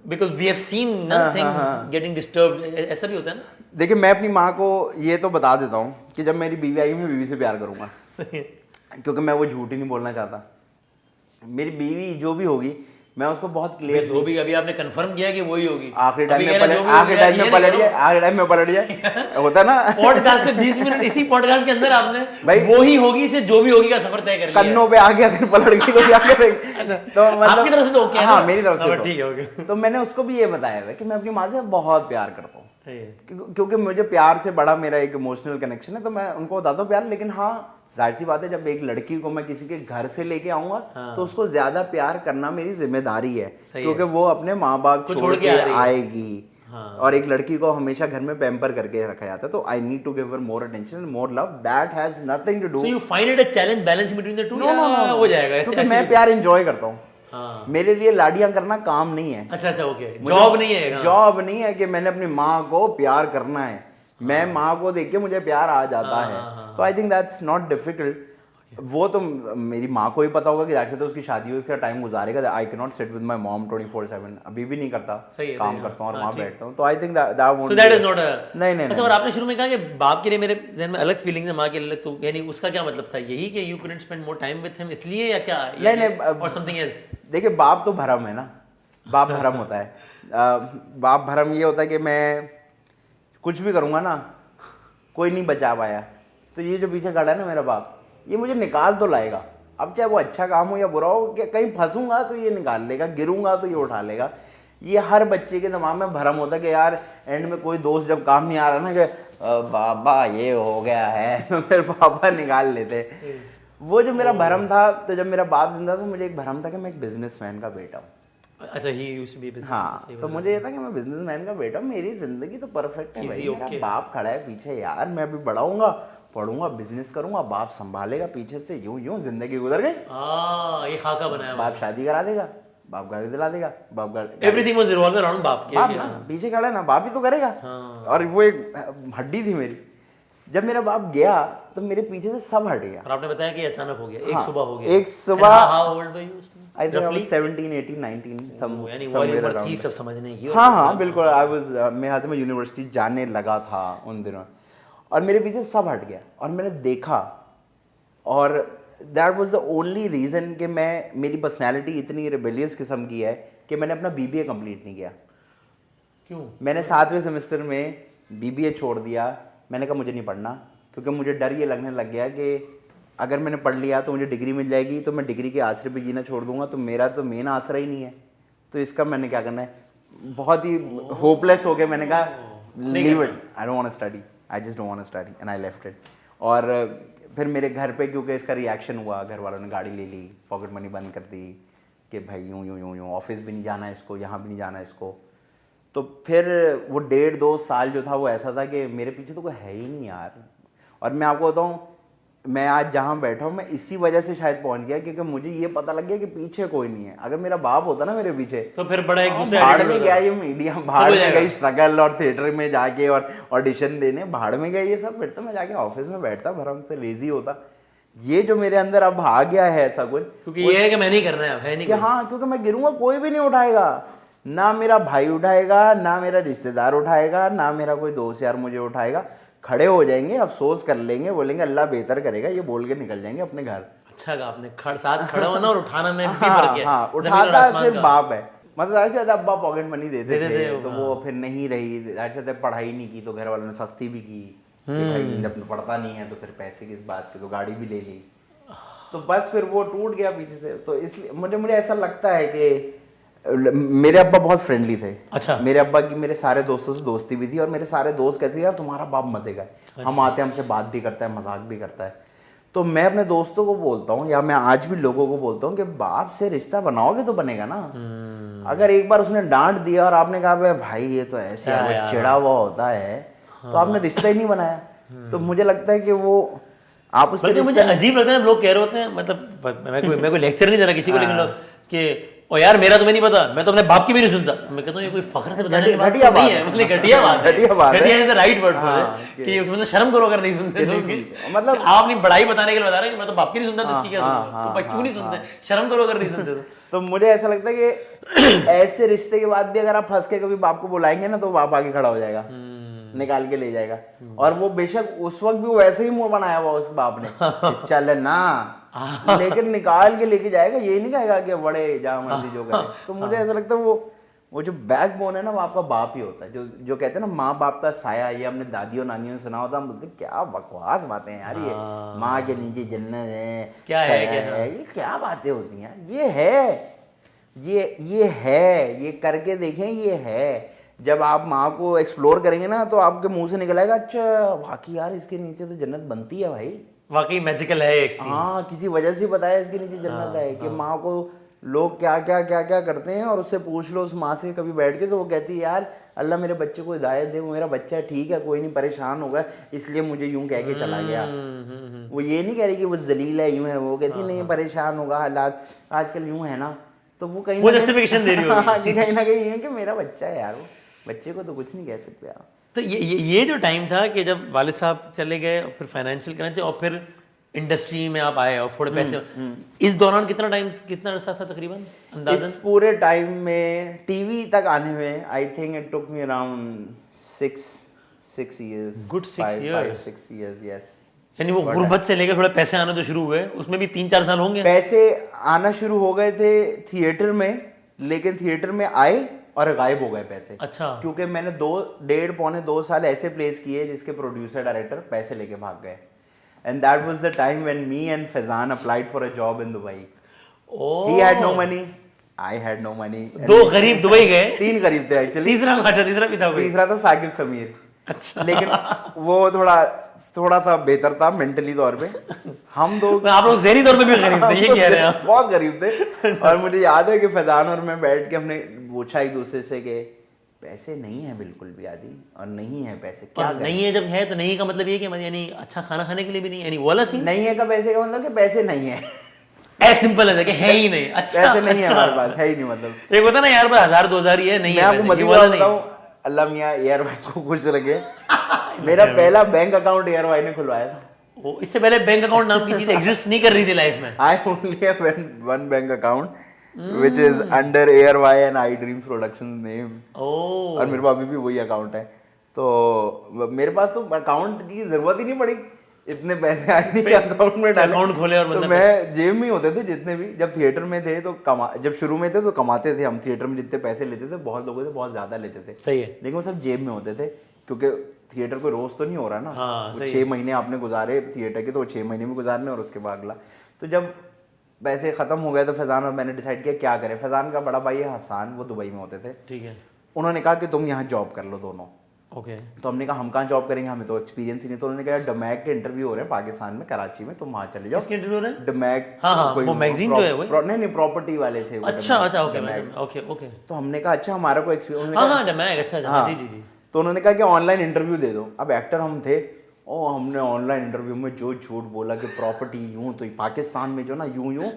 बिकॉज वी हैव सीन ना थिंग्स गेटिंग डिस्टर्ब, ऐसा भी होता है ना। देखिए मैं अपनी माँ को ये तो बता देता हूँ कि जब मेरी बीवी आई मैं बीवी से प्यार करूँगा, क्योंकि मैं वो झूठ ही नहीं बोलना चाहता। मेरी बीवी जो भी होगी मैं उसको बहुत क्लियर, जो भी अभी आपने कंफर्म किया कि वही होगी, आखिरी टाइम में पलट जाए होता ना। पॉडकास्ट से 20 मिनट इसी पॉडकास्ट के अंदर आपने भाई वो ही होगी से जो भी होगी का सफर तय कर लिया। कन्नों पे आगे अगर पलट गई तो क्या करेंगे? तो मतलब आपकी तरफ से तो ओके है। हाँ मेरी तरफ से ठीक है। तो मैंने उसको भी ये बताया है कि मैं अपनी माँ से बहुत प्यार करता हूँ, क्योंकि मुझे प्यार से बड़ा मेरा एक इमोशनल कनेक्शन है, तो मैं उनको बताता हूँ प्यार। लेकिन हाँ जाहिर सी बात है जब एक लड़की को मैं किसी के घर से लेके आऊंगा तो उसको ज्यादा प्यार करना मेरी जिम्मेदारी है, क्योंकि वो अपने माँ बाप छोड़ के आएगी। और एक लड़की को हमेशा घर में पैम्पर करके रखा जाता है, तो I need to give her more attention and more love. That has nothing to do. So you find it a challenge balance between the two? No हो जाएगा ऐसे। क्योंकि मैं प्यार एंजॉय करता हूँ। मेरे लिए लाडियां करना काम नहीं है। अच्छा ओके, जॉब नहीं है। जॉब नहीं है कि मैंने अपनी माँ को प्यार करना है। मैं माँ को देख के मुझे प्यार आ जाता है, तो I think that's not difficult. वो तो मेरी माँ को ही पता होगा कि जाहिर से तो उसकी शादी हुई, उसका टाइम गुजारेगा। I can not sit with my mom 24/7, अभी भी नहीं करता, काम करता हूँ और वहाँ बैठता हूँ। तो I think that is not नहीं। अच्छा, और आपने शुरू में कहा कि बाप के लिए मेरे जहन में अलग फीलिंग है, माँ के लिए अलग, तो यानी उसका क्या मतलब था? यही कि you couldn't spend more time with him इसलिए, या क्या? नहीं और समथिंग एल्स? देखिए बाप तो भरम है ना, बाप भरम होता है। बाप भरम ये होता है कि मैं कुछ भी करूँगा ना कोई नहीं बचा पाया, तो ये जो पीछे खड़ा है ना मेरा बाप, ये मुझे निकाल तो लाएगा। अब चाहे वो अच्छा काम हो या बुरा हो, कि कहीं फंसूंगा तो ये निकाल लेगा, गिरूंगा तो ये उठा लेगा। ये हर बच्चे के दिमाग में भरम होता है कि यार एंड में कोई दोस्त जब काम नहीं आ रहा ना कि बाबा ये हो गया है, मेरे पापा निकाल लेते। वो जो मेरा भरम था, तो जब मेरा बाप जिंदा था मुझे एक भरम था कि मैं एक बिजनेसमैन का बेटा हूँ। अच्छा, he used to be business. हाँ, तो मुझे ये था कि मैं बिजनेसमैन का बेटा हूँ, मेरी जिंदगी तो परफेक्ट है भाई। मेरा बाप खड़ा है पीछे, यार मैं अभी बढ़ाऊंगा, पढ़ूंगा, बिजनेस करूंगा, बाप संभालेगा पीछे से, यूं जिंदगी गुजर गई। ये खाका बनाया। बाप शादी करा देगा, बाप गाड़ी दिला देगा, बाप एवरीथिंग वाज रिवॉल्व अराउंड बाप के। बाप ना पीछे खड़ा है ना, बाप ही तो करेगा। और वो एक हड्डी थी मेरी। जब मेरा बाप गया तो मेरे पीछे से सब हट गया। और आपने बताया कि अचानक हो गया, एक सुबह हो गया। एक सुबह। How old were you? I think I was 17, 18, 19 सम, यानी वो उम्र थी सब समझने की। हाँ बिल्कुल। आई वाज मैं हाथ में यूनिवर्सिटी जाने लगा था उन दिनों, और मेरे पीछे सब हट गया और मैंने देखा। और that was the only reason कि मेरी पर्सनैलिटी इतनी रिबेलियस किस्म की है कि मैंने अपना BBA कंप्लीट नहीं किया। क्यों? मैंने 7वें सेमेस्टर में BBA छोड़ दिया। मैंने कहा मुझे नहीं पढ़ना, क्योंकि मुझे डर ये लगने लग गया कि अगर मैंने पढ़ लिया तो मुझे डिग्री मिल जाएगी, तो मैं डिग्री के आसरे पे जीना छोड़ दूंगा, तो मेरा तो मेन आसरा ही नहीं है, तो इसका मैंने क्या करना है। बहुत ही होपलेस हो गया, मैंने कहा leave it, I don't want to study, I just don't want to study and I left it. और फिर मेरे घर पे क्योंकि इसका रिएक्शन हुआ, घर वालों ने गाड़ी ले ली, पॉकेट मनी बंद कर दी, कि भाई यूँ यूँ यूँ यूँ ऑफिस भी नहीं जाना है इसको, यहाँ भी नहीं जाना है इसको। तो फिर वो 1.5-2 साल जो था वो ऐसा था कि मेरे पीछे तो कोई है ही नहीं यार। और मैं आपको बताऊँ, मैं आज जहाँ बैठा हूँ मैं इसी वजह से शायद पहुँच गया, क्योंकि मुझे ये पता लग गया कि पीछे कोई नहीं है। अगर मेरा बाप होता ना मेरे पीछे, तो फिर बड़ा एक दूसरे भाड़ attitude में होता। गया ये मीडिया, भाड़ हो में जाएगा। गई स्ट्रगल और थिएटर में जाके और ऑडिशन देने, भाड़ में गया ये सब। फिर तो मैं जाके ऑफिस में बैठता, भरम से लेजी होता। ये जो मेरे अंदर अब आ गया है ऐसा कुछ, क्योंकि ये है कि मैं नहीं करना है नहीं कि हाँ, क्योंकि मैं गिरूंगा कोई भी नहीं उठाएगा, ना मेरा भाई उठाएगा, ना मेरा रिश्तेदार उठाएगा, ना मेरा कोई दोस्त यार मुझे उठाएगा। खड़े हो जाएंगे, अफसोस कर लेंगे, बोलेंगे अल्लाह बेहतर करेगा, ये बोल के निकल जाएंगे अपने घर। अच्छा कहा आपने, साथ खड़ा होना और उठाना में भी हाँ, फर्क है। हाँ, जमीन और उठाता आसमान सिर्फ का। बाप है। मतलब ज़्यादा से ज़्यादा अब्बा पॉकेट मनी देते देते थे, थे, तो वो फिर नहीं रही। ज़्यादा से ज़्यादा पढ़ाई नहीं की तो घर वालों ने सख्ती भी की कि भाई जब पढ़ता नहीं है तो फिर पैसे किस बात की, तो गाड़ी भी ले ली। तो बस फिर वो टूट गया पीछे से। तो इसलिए मुझे ऐसा लगता है कि मेरे अब्बा बहुत फ्रेंडली थे। अच्छा। मेरे अब्बा की मेरे सारे दोस्तों से दोस्ती भी थी, और मेरे सारे दोस्त कहते थे यार तुम्हारा बाप मजे का है। हम आते हैं, हमसे बात भी करता है, मजाक भी करता है। तो मैं अपने दोस्तों को बोलता हूँ, या मैं आज भी लोगों को बोलता हूँ कि बाप से रिश्ता बनाओगे तो बनेगा ना। अगर एक बार उसने डांट दिया और आपने कहा भाई ये तो ऐसे है, वो चिढ़ा हुआ होता है, तो आपने रिश्ता ही नहीं बनाया। तो मुझे लगता है कि वो आप उससे बल्कि मुझे अजीब लगता है लोग कह रहे होते हैं, मतलब मैं कोई लेक्चर नहीं दे रहा किसी को, लेकिन लोग कि ओ यार मेरा तुम्हें नहीं पता, मैं तो अपने बाप की भी नहीं सुनता। तो मैं कहता हूँ ये कोई फख्र से बताने की बात घटिया नहीं है, मतलब घटिया बात है। घटिया is the right word for it, कि मतलब शर्म करो अगर नहीं सुनते तो उसकी, मतलब आप अपनी बड़ाई बताने के लिए बता रहे हैं कि मैं तो बाप की नहीं सुनता, तो इसकी क्या सुनूंगा? तो भाई क्यों नहीं सुनते? शर्म करो अगर नहीं सुनते तो। तो मुझे ऐसा लगता है कि ऐसे रिश्ते के बाद भी अगर आप फंस के कभी बाप को बुलाएंगे ना, तो बाप आगे खड़ा हो जाएगा, निकाल के ले जाएगा। और वो बेशक उस वक्त भी वैसे ही मुंह बनाया हुआ उस बाप ने कि चल ना, लेकिन निकाल के लेके जाएगा। ये नहीं कहेगा कि बड़े जहाँ मर्जी जो करे। तो मुझे ऐसा लगता है वो जो बैकबोन है ना, वो आपका बाप ही होता है। जो कहते हैं ना माँ बाप का साया, ये हमने दादियों नानियों ने सुना होता, हम बोलते क्या बकवास बातें हैं यार, ये माँ के नीचे जन्नत है, क्या है ये क्या बातें होती हैं। ये है, ये करके देखें, ये है। जब आप माँ को एक्सप्लोर करेंगे ना, तो आपके मुंह से निकल आएगा अच्छा वाकई यार इसके नीचे तो जन्नत बनती है भाई, वाकई मैजिकल है एक सीन। हाँ किसी वजह से बताया इसके नीचे जन्नत है। कि माँ को लोग क्या क्या करते हैं, और उससे पूछ लो उस माँ से कभी बैठ के, तो वो कहती है यार अल्लाह मेरे बच्चे को हिदायत दे, वो मेरा बच्चा है, ठीक है कोई नहीं, परेशान होगा इसलिए मुझे यूं कह के चला गया। वो ये नहीं कह रही कि वो जलील है, यूं है, वो कहती नहीं परेशान होगा, हालात आजकल यूं है ना। तो वो कहीं वो जस्टिफिकेशन दे रही होगी। कहीं ना कहीं है कि मेरा बच्चा है यार, वो बच्चे को तो कुछ नहीं कह सकते आप। तो ये जो टाइम था कि जब वालिद साहब चले गए और फिर फाइनेंशियल क्रंच और फिर इंडस्ट्री में आप आए और थोड़े पैसे, इस दौरान कितना अरसा था तकरीबन अंदाजन? इस पूरे टाइम में टीवी तक आने में I think it took me around 6 years. Good 6 years. 6 years, yes. यानी वो गुर्बत से लेकर थोड़े पैसे आना तो शुरू हुए, उसमें भी 3-4 साल होंगे। पैसे आना शुरू हो गए थे थिएटर में, लेकिन थिएटर में आए और गायब हो गए पैसे। अच्छा। क्योंकि मैंने 2 साल ऐसे प्लेस किए जिसके प्रोड्यूसर डायरेक्टर पैसे लेके भाग गए। And that was the time when me and Faizan applied for a job in Dubai. He had no money, I had no money. 2 गरीब दुबई गए, 3 गरीब थे एक्चुअली। तीसरा भी था कोई? तीसरा था साकिब समीर। अच्छा। लेकिन वो थोड़ा सा बेहतर था मेंटली तौर पे। हम दो आप लोग ज़हनी तौर पे भी गरीब थे, ये कह रहे हैं आप? बहुत गरीब थे। और मुझे याद है कि फैजान और मैं बैठ के हमने पूछा एक दूसरे से कि पैसे नहीं है बिल्कुल भी आदि, और नहीं है पैसे, क्या करें? नहीं है जब है तो नहीं का मतलब ये कि यानी अच्छा खाना खाने के लिए भी नहीं, यानी वो वाला सीन? नहीं है का पैसे का मतलब कि पैसे नहीं है, ऐसे सिंपल है कि है ही नहीं। अच्छा, पैसे नहीं है अच्छा। हमारे पास, है ही नहीं। मतलब एक होता ना यार 1000-2000 ही है, नहीं मैं है आपको पैसे, ये मजीद वाला बताऊं, नहीं। अल्लाह मियाँ एयर भाई को खुश रखे, मेरा पहला बैंक अकाउंट एयर भाई ने खुलवाया था। ओ, इससे पहले बैंक अकाउंट नाम की चीज एग्जिस्ट नहीं कर रही थी लाइफ में। I only have one bank account, which is under AirY and iDreams Productions name. ओह, और मेरे पास अभी भी वही अकाउंट है। तो मेरे पास तो अकाउंट की जरूरत ही नहीं पड़ी, इतने पैसे आए नहीं अकाउंट में डाले। अकाउंट खोले और तो मतलब मैं जेब में ही होते थे जितने भी, जब थिएटर में थे तो जब शुरू में थे तो कमाते थे हम। थिएटर में जितने पैसे लेते थे, बहुत लोगों से बहुत ज्यादा लेते थे, सही है। लेकिन वो सब जेब में होते थे, क्योंकि थिएटर कोई रोज तो नहीं हो रहा ना। हाँ, वो सही 6 महीने आपने गुजारे थिएटर के, तो 6 महीने में गुजारने और उसके बाद अगला। तो जब पैसे खत्म हो गए तो फैजान और मैंने डिसाइड किया क्या करें। फैजान का बड़ा भाई है हसान, वो दुबई में होते थे। ठीक है। उन्होंने कहा कि तुम यहाँ जॉब कर लो दोनों। ओके तो हमने कहा हम कहाँ जॉब करेंगे, हमें तो एक्सपीरियंस ही नहीं। तो उन्होंने कहा डमैक के इंटरव्यू हो रहे हैं पाकिस्तान में, कराची में, तुम वहाँ चले जाओ। किसके इंटरव्यू रहे? डमैक, हाँ, कोई वो मैगजीन जो है वो? नहीं प्रॉपर्टी वाले थे वो, अच्छा डमैक, अच्छा, ओके डमैक। Okay okay. तो हमने कहा अच्छा हमारा कोई एक्सपीरियंस, हाँ हाँ डमैक, अच्छा अच्छा, हाँ जी जी जी। तो उन्होंने कहा कि ऑनलाइन इंटरव्यू दे दो। अब एक्टर हम थे, और हमने ऑनलाइन इंटरव्यू में जो झूठ बोला कि प्रॉपर्टी यूं, तो पाकिस्तान में जो ना यूं यूं,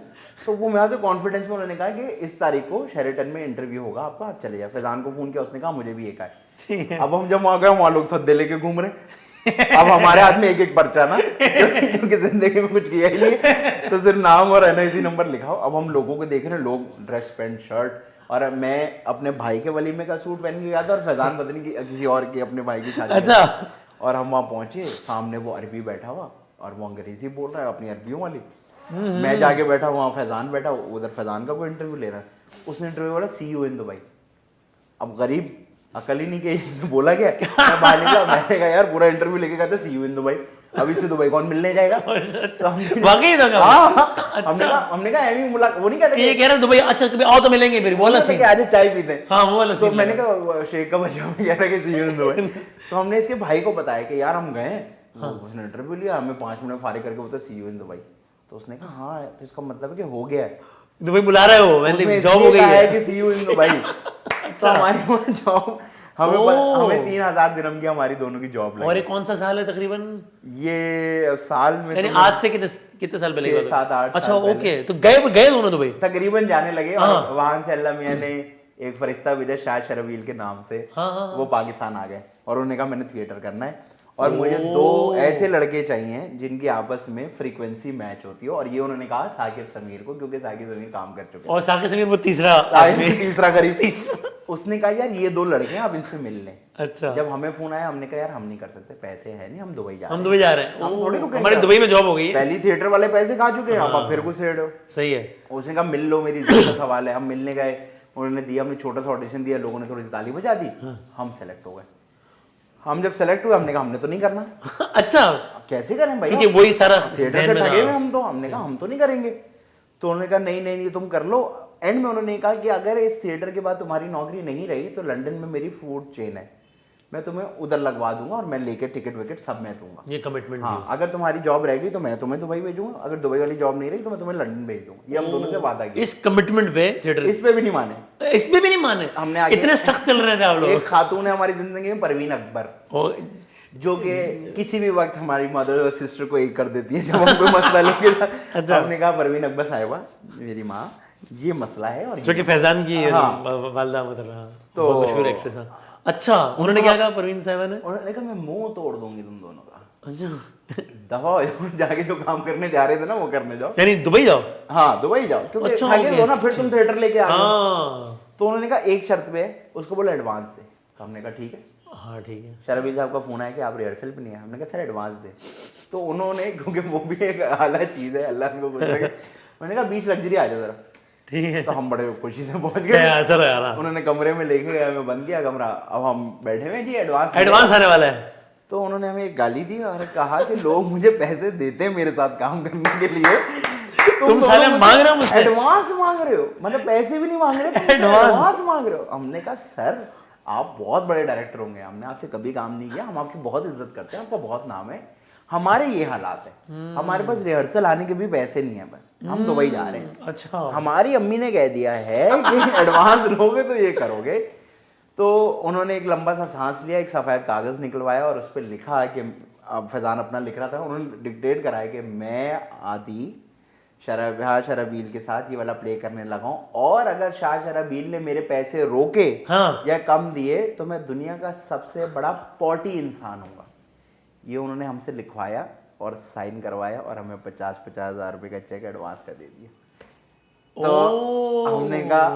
तो वो मैं से कॉन्फिडेंस में उन्होंने कहा कि इस तारीख को शेरेटन में इंटरव्यू होगा आपका, आप चले जाए। फैजान को फोन किया, उसने कहा मुझे भी एक आए। अब हम जब वहाँ गए, वहाँ लोग थद्दे लेके घूम रहे। अब हमारे हाथ में एक एक पर्चा ना, क्योंकि जिंदगी में कुछ किया ही नहीं, तो सिर्फ नाम और NIC नंबर लिखाओ। अब हम लोगों को देख रहे हैं, लोग ड्रेस पैंट शर्ट, और मैं अपने भाई के वलीमे का सूट पहन के गया था, और फैजान पत्नी की किसी और की अपने भाई की शादी। अच्छा। और हम वहाँ पहुंचे, सामने वो अरबी बैठा हुआ और वो अंग्रेजी बोल रहा है अपनी अरबियों वाली। मैं जाके बैठा, वहाँ फैजान बैठा, उधर फैजान का कोई इंटरव्यू ले रहा है। उसने इंटरव्यू बोला see you in दुबई। अब गरीब अकल ही नहीं कि बोला क्या, मैं बाहर निकला, मैंने कहा यार पूरा इंटरव्यू लेके गया था see you in दुबई, अब इससे दुबई कौन मिलने जाएगा। वाकई था क्या? हाँ, हमने कहा एमी मुलाकात, वो नहीं कहते ये कह रहे हैं दुबई, अच्छा कभी आओ तो मिलेंगे फिर, बोला सीन। आज चाय पीते हैं। हाँ वो वाला तो सीन मैंने कहा शेख का बच्चा कह रहा है कि see you in दुबई। तो हमने इसके भाई को बताया कि यार हम गए, उसने इंटरव्यू लिया, हमें 5 मिनट फारिग करके बोलता see you in दुबई। तो उसने कहा हाँ, तो इसका मतलब है कि हो गया है, दुबई बुला रहे हो, मैंने जॉब हो गई है कि see you in दुबई। तो हमारी वहाँ जॉब, हमें 3000 दिरहम की हमारी दोनों की जॉब लगी। और ये कौन सा साल है तकरीबन? ये साल में यानी आज से कितने साल पहले? 7-8 अच्छा ओके, तो गए दोनों दुबई तकरीबन जाने लगे। और वहां से अल्लाह मियां ने एक फरिश्ता भेजा शाह शरवील के नाम से, वो पाकिस्तान आ गए और उन्होंने कहा मैंने थिएटर करना है और मुझे 2 ऐसे लड़के चाहिए जिनकी आपस में फ्रीक्वेंसी मैच होती हो। और ये उन्होंने कहा साकिब समीर को, क्योंकि साकिब समीर काम कर चुके हैं। और साकिब समीर वो तीसरा करीब उसने कहा यार ये 2 लड़के हैं, आप इनसे मिल लें। अच्छा। जब हमें फोन आया, हमने कहा यार हम नहीं कर सकते, पैसे है नहीं, हम दुबई जा रहे हैं। हम थोड़ी रुकेंगे, हमारी दुबई में जॉब हो गई। पहली थिएटर वाले पैसे खा चुके हैं, आप फिर कुछ रेड हो। सही है। उसने कहा मिल लो, मेरी इज्जत का सवाल है। हम मिलने गए, उन्होंने दिया, हमने छोटा सा ऑडिशन दिया, लोगों ने थोड़ी सी ताली बजा दी, हम सेलेक्ट हो गए। हम जब सेलेक्ट हुए, हमने कहा हमने तो नहीं करना। अच्छा, कैसे करें भाई, क्योंकि वही सारा थिएटर से ठगे हुए हम तो। हमने कहा हम तो नहीं करेंगे। तो उन्होंने कहा नहीं नहीं नहीं तुम कर लो। एंड में उन्होंने कहा कि अगर इस थिएटर के बाद तुम्हारी नौकरी नहीं रही तो लंदन में मेरी फूड चेन है, मैं तुम्हें उधर लगवा दूंगा और मैं लेके टिकट विकेट सब मैं दूंगा। ये कमिटमेंट। हाँ, अगर तुम्हारी जॉब रहेगी तो मैं तुम्हें दुबई भेजूंगा, अगर दुबई वाली जॉब नहीं रही तो मैं तुम्हें लंदन भेज दूंगा। ये हम दोनों से वादा किया। इस कमिटमेंट पे थिएटर, इस पे भी नहीं माने, इस पे भी नहीं माने। हमने आगे इतने सख्त चल रहे थे आप लोग। एक खातून है हमारी जिंदगी में, परवीन अकबर, जो कि किसी भी वक्त हमारी मदर और सिस्टर को एक कर देती है जब हम कोई मसला लेके। अच्छा। हमने कहा परवीन अकबर साहिबा, मेरी माँ, ये मसला है। और जो कि फैजान की हाँ। वालदा मतलब तो मशहूर एक्ट्रेस है। अच्छा, उन्होंने क्या कहा परवीन साहिबा ने? उन्होंने कहा मैं मुंह तोड़ दूंगी तुम दोनों का। अच्छा, दफा हो जाओ, जाके जो काम करने जा रहे थे ना वो करने जाओ, यानी दुबई जाओ। हाँ दुबई जाओ, क्योंकि ठगे हो ना, फिर तुम थिएटर लेके आ गए। तो उन्होंने कहा एक शर्त पे, उसको बोला एडवांस दे। तो हमने कहा ठीक है। हाँ ठीक है। शरबील साहब का फोन आया कि आप रिहर्सल पे नहीं है। हमने कहा सर एडवांस दे। तो उन्होंने, क्योंकि वो भी एक आला चीज है, अल्लाह को बोला, मैंने कहा 20 लग्जरी आ जाओ जरा। ठीक है। तो हम बड़े खुशी से पहुंच गए। चलो यार। उन्होंने कमरे में लेके गया, हमें बंद किया कमरा। अब हम बैठे हुए जी, एडवांस आने वाला है। तो उन्होंने हमें एक गाली दी और कहा कि लोग मुझे पैसे देते हैं मेरे साथ काम करने के लिए, तुम साले मांग रहे हो मुझसे, एडवांस मांग रहे हो, मतलब पैसे भी नहीं मांग रहे, एडवांस मांग रहे हो। हमने कहा सर आप बहुत बड़े डायरेक्टर होंगे, हमने आपसे कभी काम नहीं किया, हम आपकी बहुत इज्जत करते हैं, आपका बहुत नाम है, हमारे ये हालात है, हमारे पास रिहर्सल आने के भी पैसे नहीं है, हम दुबई जा रहे हैं। अच्छा। हमारी हमारी अम्मी ने कह दिया है कि एडवांस लोगे तो ये करोगे। तो उन्होंने एक लंबा सा सांस लिया, एक सफ़ेद कागज़ निकलवाया और उस पर लिखा कि फैजान अपना लिख रहा था, उन्होंने डिक्टेट कराया कि मैं आदि शाह शराबील के साथ ये वाला प्ले करने लगा हूं, और अगर शाह शराबील ने मेरे पैसे रोके या कम दिए तो मैं दुनिया का सबसे बड़ा पॉटी इंसान हूँगा। ये उन्होंने हमसे लिखवाया और साइन करवाया और हमें 50-50 हज़ार रुपये का चेक एडवांस कर दे दिया। तो हमने कहा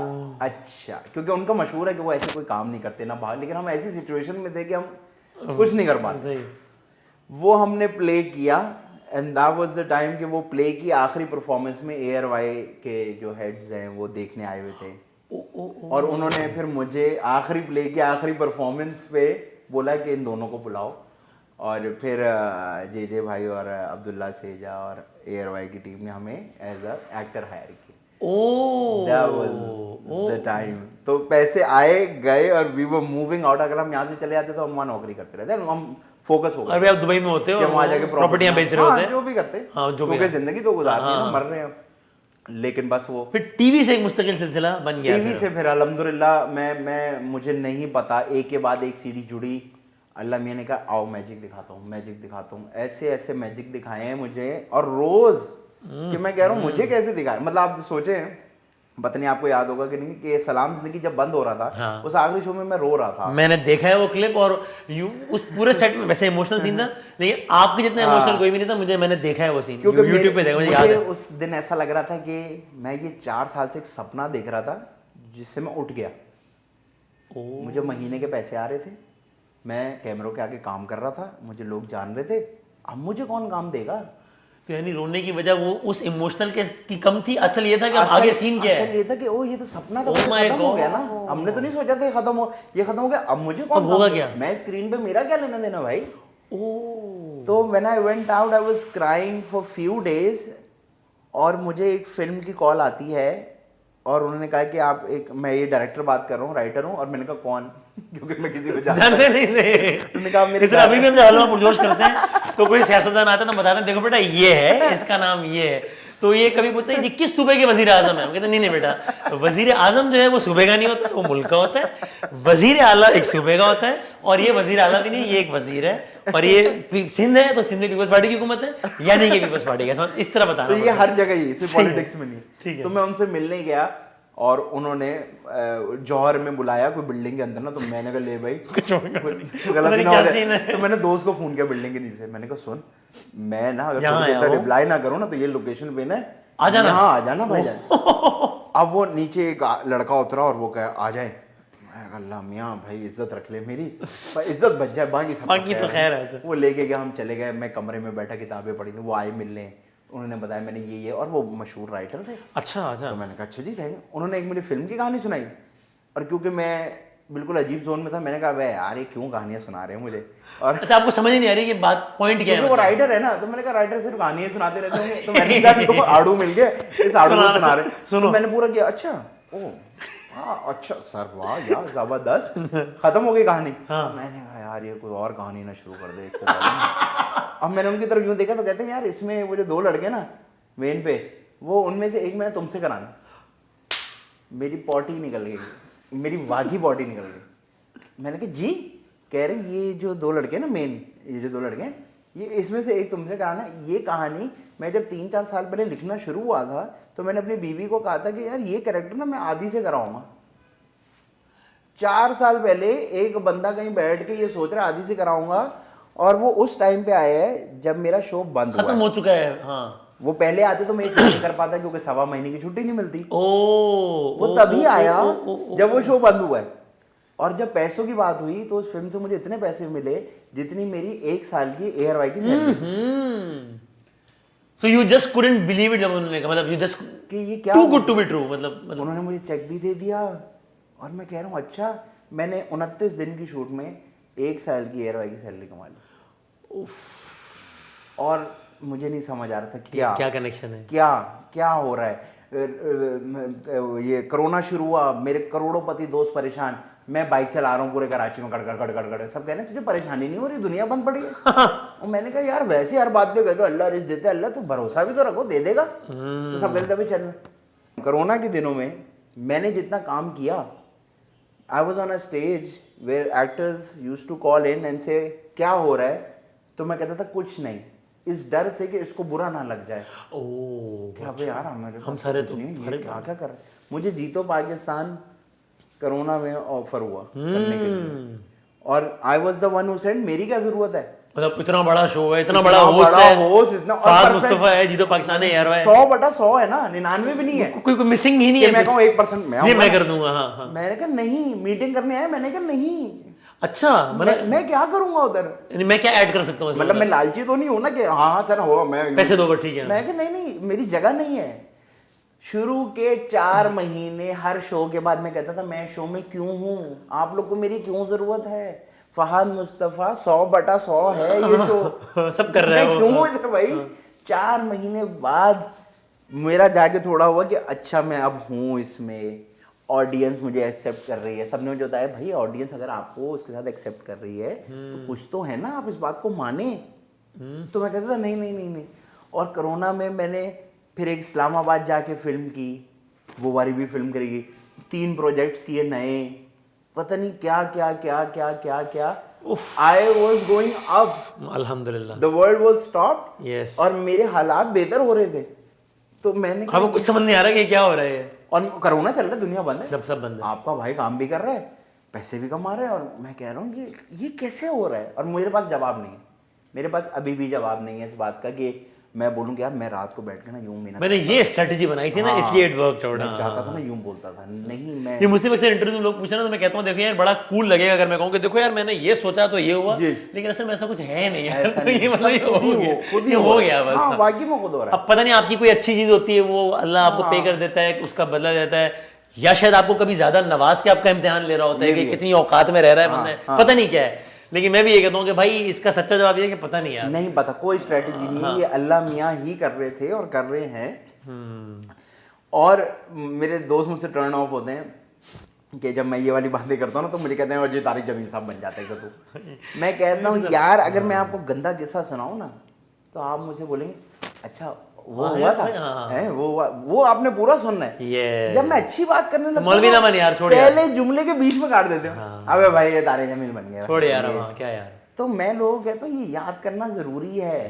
अच्छा, क्योंकि उनका मशहूर है कि वो ऐसे कोई काम नहीं करते ना बाहर, लेकिन हम ऐसी सिचुएशन में थे कि हम कुछ नहीं कर पाते। वो हमने प्ले किया and that was the time कि वो प्ले की आखिरी परफॉर्मेंस में ARY के जो हेड्स हैं वो देखने आए हुए थे। और उन्होंने फिर मुझे आखिरी प्ले की आखिरी परफॉर्मेंस पे बोला कि इन दोनों को बुलाओ, और फिर JJ भाई और अब्दुल्ला सेजा और ARY की टीम ने हमें एज अ एक्टर हायर किया। The time. तो पैसे आए गए और वी वर मूविंग आउट। अगर हम यहाँ से चले जाते तो हम वहाँ नौकरी करते रहते, हम फोकस हो गए। अभी आप दुबई में होते हो कि वहाँ जाके प्रॉपर्टियां बेच रहे होते हैं, जो भी करते, हाँ, जो भी, क्योंकि जिंदगी तो गुजारनी है ना, हाँ। मर रहे हैं। लेकिन बस वो फिर टीवी से एक मुस्तकिल सिलसिला बन गया। टीवी से फिर अल्हम्दुलिल्लाह मैं मुझे नहीं पता, एक के बाद एक सीढ़ी जुड़ी। अल्लाह मियां ने कहा आओ मैजिक दिखाता हूँ, मैजिक दिखाता हूँ। ऐसे ऐसे मैजिक दिखाए हैं मुझे, और रोज कि मैं कह रहा हूँ मुझे कैसे दिखाए। मतलब आप सोचे, पता नहीं आपको याद होगा कि नहीं, कि सलाम जिंदगी जब बंद हो रहा था, हाँ। उस आखिरी शो में मैं रो रहा था। मैंने देखा है वो क्लिप, और उस पूरे सेट में वैसे इमोशनल सीन था, लेकिन आपके जितना इमोशनल कोई भी नहीं था। मैंने देखा है वो सीन, क्योंकि यूट्यूब पे देखा, मुझे याद है। उस दिन ऐसा लग रहा था कि मैं ये 4 साल से एक सपना देख रहा था जिससे मैं उठ गया। मुझे महीने के पैसे आ रहे थे, मैं कैमरों के आगे काम कर रहा था, मुझे लोग जान रहे थे, अब मुझे कौन काम देगा। तो यानी रोने की वजह वो उस इमोशनल के की कम थी, असल ये था कि अब आगे सीन क्या है। असल ये था कि ओ ये तो सपना था, Oh वो my खत्म हो गया God। ना। हमने तो नहीं सोचा था ये खत्म हो गया, अब मुझे कौन अब होगा काम क्या? मैं स्क्रीन पे, मेरा क्या लेना देना भाई। ओह, तो when I went out I was crying for few days. और मुझे एक फिल्म की कॉल आती है और उन्होंने कहा कि आप एक, मैं ये डायरेक्टर बात कर रहा हूँ, राइटर हूँ। और मैंने कहा कौन क्योंकि मैं किसी को जानते नहीं थे। उन्होंने कहा मेरे इसलिए अभी भी हम हलवा पुरजोश करते हैं तो कोई सियासतदान आता है तो बताते हैं देखो बेटा ये है, इसका नाम ये है। तो ये कभी पूछते हैं किस सूबे के वजीर आजम है, हम कहते हैं नहीं बेटा, वजीर आजम जो है वो सूबे का नहीं होता है, वो मुल्क का होता है। वजीर आला एक सूबे का होता है, और ये वजीर आला भी नहीं, ये एक वजीर है। और ये सिंध है तो सिंध में पीपल्स पार्टी की हुकूमत है, यानी कि पीपल्स पार्टी का, इस तरह बताना। तो ये हर जगह ही, सिर्फ सही है। पॉलिटिक्स में नहीं। ठीक है। तो मैं उनसे मिलने गया और उन्होंने जौहर में बुलाया कोई बिल्डिंग के अंदर ना। तो मैंने कहा ले भाई गलत ही ना हो जाए। तो मैंने दोस्त को फोन किया बिल्डिंग के नीचे, मैंने कहा सुन, मैं ना अगर थोड़ी देर तक रिप्लाई ना करूँ ना तो ये लोकेशन पे ना आ जाना, हाँ आ जाना भाई जान। अब वो नीचे एक लड़का उतरा और वो कहा आ जाए। मैं कहा अल्लाह मियाँ भाई इज्जत रख ले मेरी, इज्जत बच जाए, बाकी सब बाकी तो खैर है। वो लेके गया, हम चले गए, मैं कमरे में बैठा किताबें पढ़ी, वो आए मिलने, उन्होंने बताया मैंने ये, और वो मशहूर राइटर थे। अच्छा अच्छा। तो मैंने कहा अच्छा जी थैंक। उन्होंने एक मेरी फिल्म की कहानी सुनाई, और क्योंकि मैं बिल्कुल अजीब जोन में था, मैंने कहा वे यार ये क्यों कहानियां सुना रहे हैं मुझे। और अच्छा, आपको समझ ही नहीं आ रही कि बात पॉइंट क्या है। वो राइटर है ना, तो मैंने कहा राइटर सिर्फ कहानियां सुनाते रहते होंगे। तो मैंने कहा तुमको आड़ू मिल गया, इस आड़ू को सुना रहे। सुनो। तो मैंने पूरा किया, अच्छा ओ हाँ अच्छा सर वाह यार जबरदस्त, खत्म हो गई कहानी। हाँ। मैंने कहा यार ये कोई और कहानी ना शुरू कर दे इससे पहले। अब मैंने उनकी तरफ यूं देखा तो कहते हैं यार इसमें वो जो 2 लड़के ना मेन पे, वो उनमें से एक मैंने तुमसे कराना। मेरी पॉटी निकल गई, मेरी वाघी पॉटी निकल गई। मैंने कहा जी, कह रहे ये जो 2 लड़के ना मेन, ये जो 2 लड़के हैं, ये इसमें से एक तुमसे कराना। ये कहानी मैं जब 3-4 साल पहले लिखना शुरू हुआ था तो मैंने अपनी बीवी को कहा था कि यार ये कैरेक्टर ना मैं आदि से कराऊंगा। 4 साल पहले एक बंदा कहीं बैठ के ये सोच रहा है आदि से कराऊंगा, और वो उस टाइम पे आया है जब मेरा शो बंद हुआ खत्म हो चुका है। हाँ, वो पहले आते तो मैं एक नहीं कर पाता क्योंकि 1.25 महीने की छुट्टी नहीं मिलती। ओ वो तभी आया जब वो शो बंद हुआ है। और जब पैसों की बात हुई तो उस फिल्म से मुझे इतने पैसे मिले जितनी मेरी 1 साल की ARY की salary. So you just couldn't believe it जब उन्होंने कहा, मतलब यू जस्ट कि ये क्या too good to be true, मतलब उन्होंने मुझे चेक भी दे दिया, और मैं कह रहा हूँ अच्छा, मैंने 29 दिन की शूट में 1 साल की ARY की सैलरी कमा ली। और मुझे नहीं समझ आ रहा था क्या कनेक्शन है, क्या हो रहा है। ये कोरोना शुरू हुआ, मेरे करोड़ोंपति दोस्त परेशान, मैं बाइक चला रहा हूँ पूरे कराची में, गड़ सब कह रहे हैं तुझे परेशानी नहीं हो रही, दुनिया बंद पड़ी है। और मैंने कहा यार वैसे हर बात पे कहते अल्लाह रिस्क देता है, अल्लाह तू भरोसा भी तो रखो, दे देगा। तो सब कहते अभी चल। कोरोना के दिनों में मैंने जितना काम किया, I was on a stage where actors used to call in and से क्या हो रहा है, तो मैं कहता था कुछ नहीं, इस डर से कि इसको बुरा ना लग जाए। क्या भाई यार हम सारे तो क्या कर रहे, मुझे जीतो पाकिस्तान कोरोना में ऑफर हुआ करने के लिए, और I was the one who said मेरी क्या जरूरत है। मतलब इतना बड़ा शो है, इतना बड़ा होस्ट है, इतना फहद मुस्तफा है, जीतो पाकिस्तान है यार, 100/100 है ना, 99 भी नहीं है, कोई मिसिंग ही नहीं है। मैं कहूँ 1% मैं कर दूंगा। हाँ। मैंने कहा नहीं, मीटिंग करने आया, मैंने कहा नहीं। अच्छा, मतलब मैं क्या करूंगा उधर, मैं क्या ऐड कर सकता हूँ, मतलब मैं लालची तो नहीं हूं ना कि हाँ सर हो मैं पैसे दो, ठीक है। मैं कहा नहीं मेरी जगह नहीं है। शुरू के 4 महीने हर शो के बाद मैं कहता था मैं शो में क्यों हूं, आप लोग को मेरी क्यों जरूरत है, फहद मुस्तफा 100/100 है ये शो, सब कर रहे हो, क्यों इधर भाई। 4 महीने बाद मेरा जाके थोड़ा हुआ कि अच्छा मैं अब हूं इसमें, ऑडियंस मुझे एक्सेप्ट कर रही है, सबने मुझे बताया भाई ऑडियंस अगर आपको उसके साथ एक्सेप्ट कर रही है तो कुछ तो है ना, आप इस बात को माने। तो मैं कहता था नहीं नहीं नहीं नहीं। और कोरोना में मैंने फिर एक इस्लामाबाद जाके फिल्म की, वो वाली भी फिल्म करेगी, 3 प्रोजेक्ट्स किए नए, पता नहीं क्या क्या क्या क्या क्या क्या। आई वॉज गोइंग अप, अल्हम्दुलिल्लाह, the world was stop, yes. और मेरे हालात बेहतर हो रहे थे। तो मैंने आपको कुछ समझ नहीं आ रहा कि क्या हो रहा है, और कोरोना चल रहा है, दुनिया बंद है, सब बंद है। आपका भाई काम भी कर रहा है, पैसे भी कमा रहा है, और मैं कह रहा हूँ ये कैसे हो रहा है। और मेरे पास जवाब नहीं है, मेरे पास अभी भी जवाब नहीं है इस बात का कि मैं बोलूँ कि यार मैं रात को बैठ के ना यूं मेहनत, मैंने ये स्ट्रेटजी बनाई थी ना, इसलिए इट वर्कड आउट। मैं चाहता था ना, यूं बोलता था, नहीं मैं ये मुझसे अक्सर इंटरव्यू में लोग पूछे ना, तो मैं कहता हूँ देखो यार बड़ा कूल लगेगा अगर मैं कहूँ कि देखो यार मैंने ये सोचा तो ये हुआ, लेकिन असल में ऐसा कुछ है नहीं यार। तो ये मतलब ये हो गया बस। हाँ, बाकी में खुद हो रहा है। अब पता नहीं आपकी कोई अच्छी चीज होती है वो अल्लाह आपको पे कर देता है, उसका बदला देता है, या शायद आपको कभी ज्यादा नवाज के आपका इम्तिहान ले रहा होता है कि कितनी औकात में रह रहा है बंदा, पता नहीं क्या है। लेकिन मैं भी ये कहता हूँ कि भाई इसका सच्चा जवाब ये है कि पता नहीं यार, नहीं पता, कोई स्ट्रेटेजी नहीं, ये अल्लाह मियाँ ही कर रहे थे और कर रहे हैं। और मेरे दोस्त मुझसे टर्न ऑफ होते हैं कि जब मैं ये वाली बातें करता हूँ ना, तो मुझे कहते हैं और जी तारिक जमील साहब बन जाते हैं तो मैं कहता हूँ यार अगर मैं आपको गंदा किस्सा सुनाऊँ ना, तो आप मुझे बोलेंगे अच्छा वो हुआ था, है वो आपने पूरा सुनना है। जब मैं अच्छी बात करने लगता मौलवी ना बन यार, छोड़ पहले जुमले के बीच में काट देते हो, अबे भाई ये तारिक जमील बन गया, छोड़ यार क्या यार। तो मैं लोगों को कहता हूँ ये याद करना जरूरी है।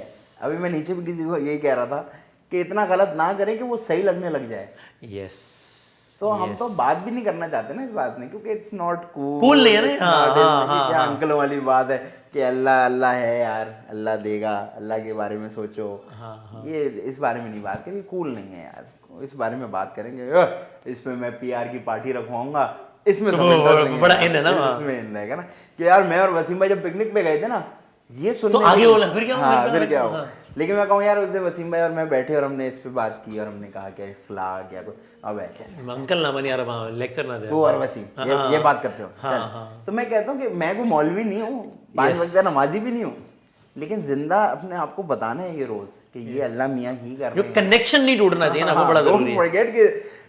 अभी मैं नीचे भी किसी को यही कह रहा था कि इतना गलत ना करें कि वो सही लगने लग जाए। यस, तो हम तो बात भी नहीं करना चाहते ना इस बात में, क्योंकि इट्स नॉट कूल नहीं है ना। क्या अंकल वाली बात है कि अल्लाह अल्लाह है यार, अल्लाह देगा, अल्लाह के बारे में सोचो। ये इस बारे में नहीं बात करेंगे, कूल नहीं है यार, इस बारे में बात करेंगे इसमें मैं PR की पार्टी रखवाऊंगा, इसमें तो बड़ा इन है ना, इसमें इन रहेगा ना कि यार मैं और वसीम भाई जब पिकनिक पे गए थे ना, ये सुनने तो आगे बोला फिर क्या हाँ, फिर क्या हो। लेकिन मैं कहूँ यार उस दिन वसीम भाई और मैं बैठे और हमने इस पे बात की और हमने कहा क्या इखलाक या कुछ, अब अंकल ना बन यार, वहाँ लेक्चर ना दे तू और वसीम ये बात करते हो। तो मैं कहता हूँ कि मैं कोई मौलवी नहीं हूँ, 5 वक्त का नमाजी भी नहीं हूँ, लेकिन जिंदा अपने आप को बताना है ये रोज कि ये अल्लाह मियाँ ही कर रहे हैं। कनेक्शन नहीं टूटना चाहिए ना, वो बड़ा जरूरी है। डोंट फॉरगेट कि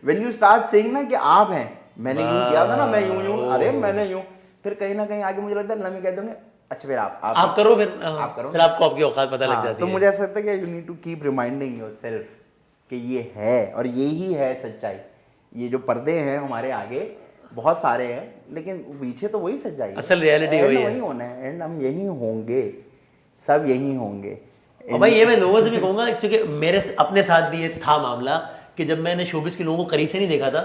व्हेन यू स्टार्ट सेइंग ना कि आप हैं, मैंने यूं किया था ना, मैं यूं अरे मैंने यूं, फिर कहीं ना कहीं आगे मुझे लगता है अल्लाह में कह दोगे अच्छा फिर आप करो, फिर आप करो, फिर आपको आपकी औकात पता लग जाती है। तो मुझे ऐसा लगता है कि you need to keep reminding yourself कि ये है और यही है सच्चाई। ये जो पर्दे हैं हमारे आगे बहुत सारे हैं, लेकिन पीछे तो वही सच्चाई है, असल रियलिटी वही होना है, एंड हम यही होंगे, सब यही होंगे। और भाई ये मैं लोगों से भी कहूँगा, क्योंकि मेरे अपने साथ भी ये था मामला कि जब मैंने शोबिस के लोगों को करीब से नहीं देखा था,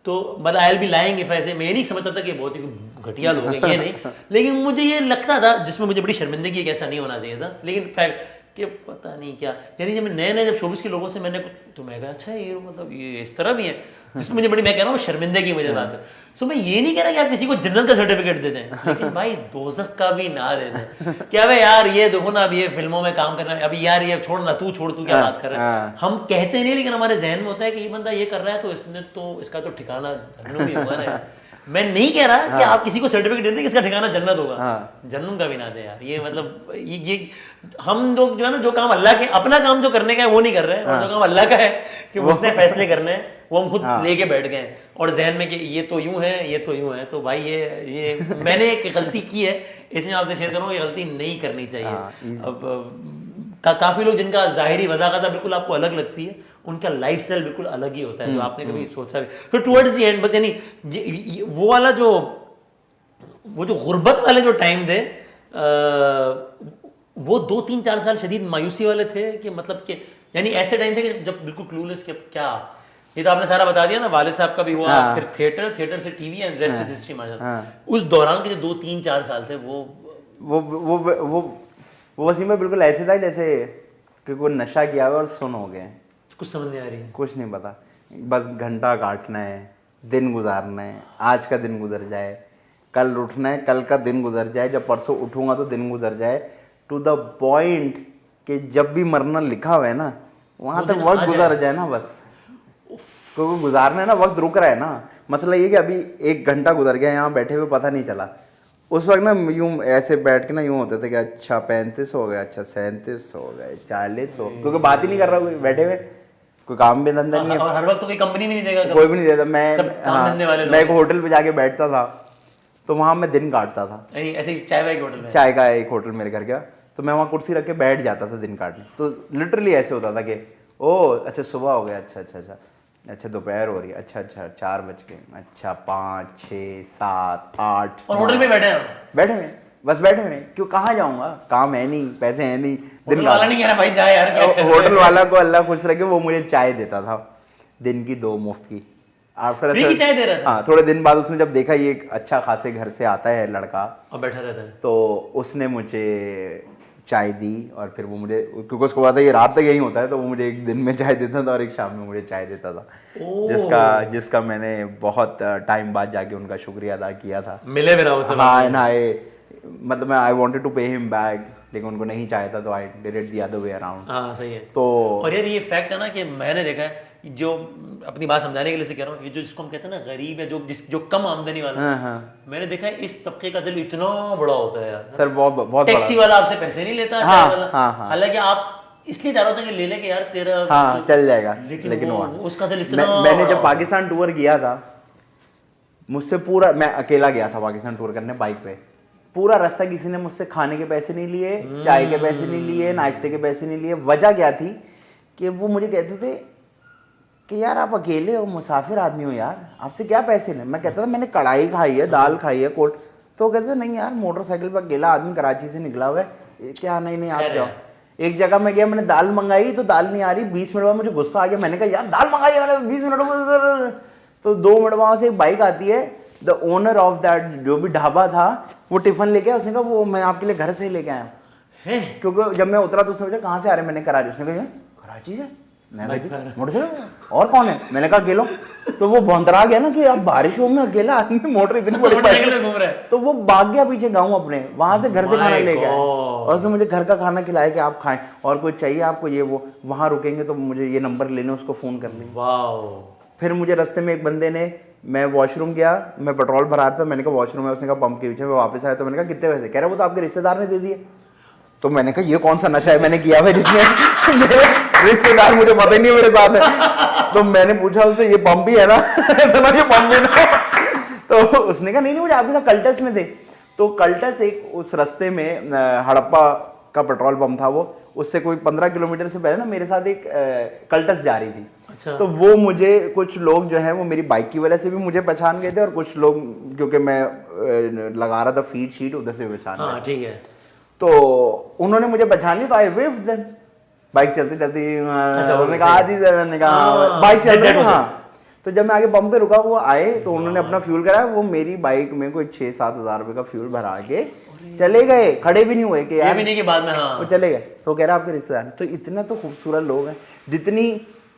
तो मतलब I will be lying if ऐसे, मैं नहीं समझता था कि बहुत ही घटिया लोग हैं, ये नहीं, लेकिन मुझे ये लगता था, जिसमें मुझे बड़ी शर्मिंदगी है कि ऐसा नहीं होना चाहिए था, लेकिन फैक्ट कि पता नहीं क्या, यानी जब नए जब शोबिस के लोगों से मैंने, तो मैं कहा अच्छा ये मतलब ये इस तरह भी है, जिसमें मुझे बड़ी, मैं कह रहा हूँ शर्मिंदगी मुझे बात में। सो मैं ये नहीं कह रहा कि आप किसी को जन्नत का सर्टिफिकेट दे दें, लेकिन भाई दोज़ख का भी ना दे दें। क्या भाई यार ये देखो ना, अब ये फिल्मों में काम करना है, अभी यार ये छोड़ ना, तू क्या बात कर रहा है। हम कहते नहीं, लेकिन हमारे जहन में होता है कि ये बंदा ये कर रहा है तो इसने तो इसका तो ठिकाना जन्नत भी होगा ना। मैं नहीं कह रहा कि आप किसी को सर्टिफिकेट दे दें कि इसका ठिकाना जन्नत होगा, जन्नत का भी ना दे यार। ये मतलब ये हम लोग जो है ना, जो काम अल्लाह के, अपना काम जो करने का है वो नहीं कर रहे हैं, और जो काम अल्लाह का है कि उसने फैसले करने हैं वो हम खुद लेके बैठ गए और जहन में कि ये तो यूं है, ये तो यूं है। तो भाई ये मैंने एक गलती की है, इतनी आपसे शेयर करूँगा, ये गलती नहीं करनी चाहिए। अब काफ़ी लोग जिनका ज़ाहिरी वज़ाक़त बिल्कुल आपको अलग लगती है, उनका लाइफस्टाइल बिल्कुल अलग ही होता है, जो आपने कभी सोचा भी। तो टुवर्ड्स द एंड बस, यानी वो वाला जो गुर्बत वाले जो टाइम थे, वो 2-3-4 साल शदीद मायूसी वाले थे कि मतलब कि यानी ऐसे टाइम थे कि जब बिल्कुल क्लूलेस कि क्या, ये तो आपने सारा बता दिया ना, वाले साहब का भी हुआ, फिर थिएटर से TV and rest is history मार। उस दौरान के जो 2-3-4 साल थे वो वसीम में बिल्कुल ऐसे था जैसे कि कोई नशा किया हुआ और सुन हो गए, कुछ समझ नहीं आ रही है, कुछ नहीं पता, बस घंटा काटना है, दिन गुजारना है, आज का दिन गुजर जाए, कल उठना है, कल का दिन गुजर जाए, जब परसों उठूंगा तो दिन गुजर जाए, टू द पॉइंट कि जब भी मरना लिखा हुआ है ना, वहां तक वक्त गुजर जाए ना, बस क्योंकि गुजारना है ना, वक्त रुक रहा है ना। मसला ये कि अभी 1 घंटा गुजर गया, यहाँ बैठे हुए पता नहीं चला। उस वक्त ना यूं ऐसे बैठ के ना यूं होते थे कि अच्छा 35 हो गए, अच्छा 37 हो गए, 40 हो, क्योंकि बात ही नहीं कर रहा कोई बैठे हुए, कोई काम भी धंधा नहीं है, और हर वक्त तो कोई कंपनी भी नहीं देगा, कोई भी नहीं देता। मैं सब काम धंधे वाले मैं एक होटल पे जाके बैठता था, तो वहाँ मैं दिन काटता था। ऐसे ही चाय वाय के होटल में? चाय का एक होटल मेरे घर का, तो मैं वहाँ कुर्सी रख के बैठ जाता था दिन काटने। तो लिटरली ऐसे होता था कि ओ अच्छा सुबह हो गया, अच्छा अच्छा अच्छा, अच्छा दोपहर हो रही है, अच्छा अच्छा 4 बज गए, अच्छा 5 6 7 8। और होटल में बैठे हैं? बैठे हैं, बस बैठे हैं। क्यों, कहाँ जाऊँगा, काम है नहीं, पैसे है नहीं। होटल वाला नहीं कह रहा भाई जा यार, क्या कर रहे हो? होटल वाला को अल्लाह खुश रखे, वो मुझे चाय देता था दिन की 2 मुफ्त की। फ्री की चाय दे रहा था? हाँ, थोड़े दिन बाद उसने जब देखा ये अच्छा खासे घर से आता है लड़का और बैठा रहता है, तो उसने मुझे चाय दी। और फिर वो मुझे, क्योंकि उसको पता था ये रात तक यही होता है, तो वो मुझे एक दिन में चाय देता था और एक शाम में मुझे चाय देता था, जिसका मैंने बहुत टाइम बाद जाके उनका शुक्रिया अदा किया था। मिले मेरा उससे? हाँ ना, मतलब मैं I wanted to pay him back, लेकिन उनको नहीं चाहा था, तो I did it the other way around. हाँ सही है। तो और यार ये फैक्ट है ना कि मैंने देखा है, जो अपनी बात समझाने के लिए से कह रहा हूँ, ये जो जिसको हम कहते हैं ना गरीब है, जो कम आमदनी वाला, मैंने देखा है इस तबके का दिल इतना बड़ा होता है यार सर, बहुत टैक्सी वाला आपसे पैसे नहीं लेता, हाँ, चाय वाला, हालांकि आप इसलिए जा रहे होते हैं कि ले लेके यार तेरा हाँ चल जाएगा, लेकिन उसका दिल इतना मैंने जब पाकिस्तान टूर किया था, मुझसे पूरा, मैं अकेला गया था पाकिस्तान टूर करने बाइक पे, पूरा रास्ता किसी ने मुझसे खाने के पैसे नहीं लिए, चाय के पैसे नहीं लिए, नाश्ते के पैसे नहीं लिए। वजह क्या थी कि वो मुझे कहते थे कि यार आप अकेले हो, मुसाफिर आदमी हो यार, आपसे क्या पैसे लें। मैं कहता था मैंने कढ़ाई खाई है, दाल खाई है, कोट। तो कहते थे नहीं यार, मोटरसाइकिल पर अकेला आदमी कराची से निकला हुआ है, क्या नहीं आप जाओ। एक जगह मैं गया, मैंने दाल मंगाई तो दाल नहीं आ रही, 20 मिनट बाद मुझे गुस्सा आ गया। मैंने कहा यार दाल मंगाई है मैंने 20 मिनट में, तो 2 मिनट वहाँ से एक बाइक आती है, द ओनर ऑफ दैट जो भी ढाबा था वो टिफिन लेके आया। उसने कहा वो मैं आपके लिए घर से ही लेके आया हूँ, क्योंकि जब मैं उतरा तो उसने पूछा कहाँ से आ रहे, मैंने कराची। उसने कहा कराची से? मोटरसाइकिल, और कौन है? मैंने कहा अकेला। तो वो भौंतरा गया ना कि अब बारिशों में अकेला आदमी मोटर इतनी बड़ी घूम रहा है, तो वो भाग गया पीछे गाँव अपने, वहां से घर से खाना लेके आया और उसने मुझे घर का खाना खिलाया कि आप खाएं, और कुछ चाहिए आपको ये वो, वहां रुकेंगे तो मुझे ये नंबर लेने, उसको फोन कर लेंगे। फिर मुझे रास्ते में एक बंदे ने, मैं वॉशरूम गया, मैं पेट्रोल भरा रहा था, मैंने कहा वॉशरूम है, उसने कहा पंप के पीछे। मैं वापस आया तो मैंने कहा कितने पैसे? कह रहा वो तो आपके रिश्तेदार ने दे दिए। तो मैंने कहा ये कौन सा नशा है मैंने किया हुआ जिसमें मेरे रिश्तेदार, मुझे पता ही नहीं मेरे साथ है। तो मैंने पूछा उससे ये पंप ही है ना? समझ, ये पंप ही ना? तो उसने कहा नहीं मुझे आपके साथ कल्टस में थे। तो कल्टस एक उस रास्ते में हड़प्पा का पेट्रोल पंप था, वो उससे कोई 15 किलोमीटर से पहले ना मेरे साथ एक कल्टस जा रही थी। अच्छा। तो वो मुझे कुछ लोग जो है वो मेरी बाइक की वजह से भी मुझे पहचान गए थे, और कुछ लोग क्योंकि मैं लगा रहा था फीड शीट, उधर से पहचान गए। ठीक है। तो उन्होंने मुझे पहचान लिया, तो आई वेव्ड देम, बाइक चलती चलती, उन्होंने कहा आदि, मैंने कहा बाइक चल रही है। हाँ, तो जब मैं आगे पंप पे रुका, वो आए तो उन्होंने अपना फ्यूल कराया, वो मेरी बाइक में कोई 6-7 हज़ार रुपए का फ्यूल भरा के चले गए, खड़े भी नहीं हुए कि यार, के बाद में हाँ। वो चले गए। तो कह रहा आपके रिश्तेदार। तो इतना तो खूबसूरत लोग हैं, जितनी,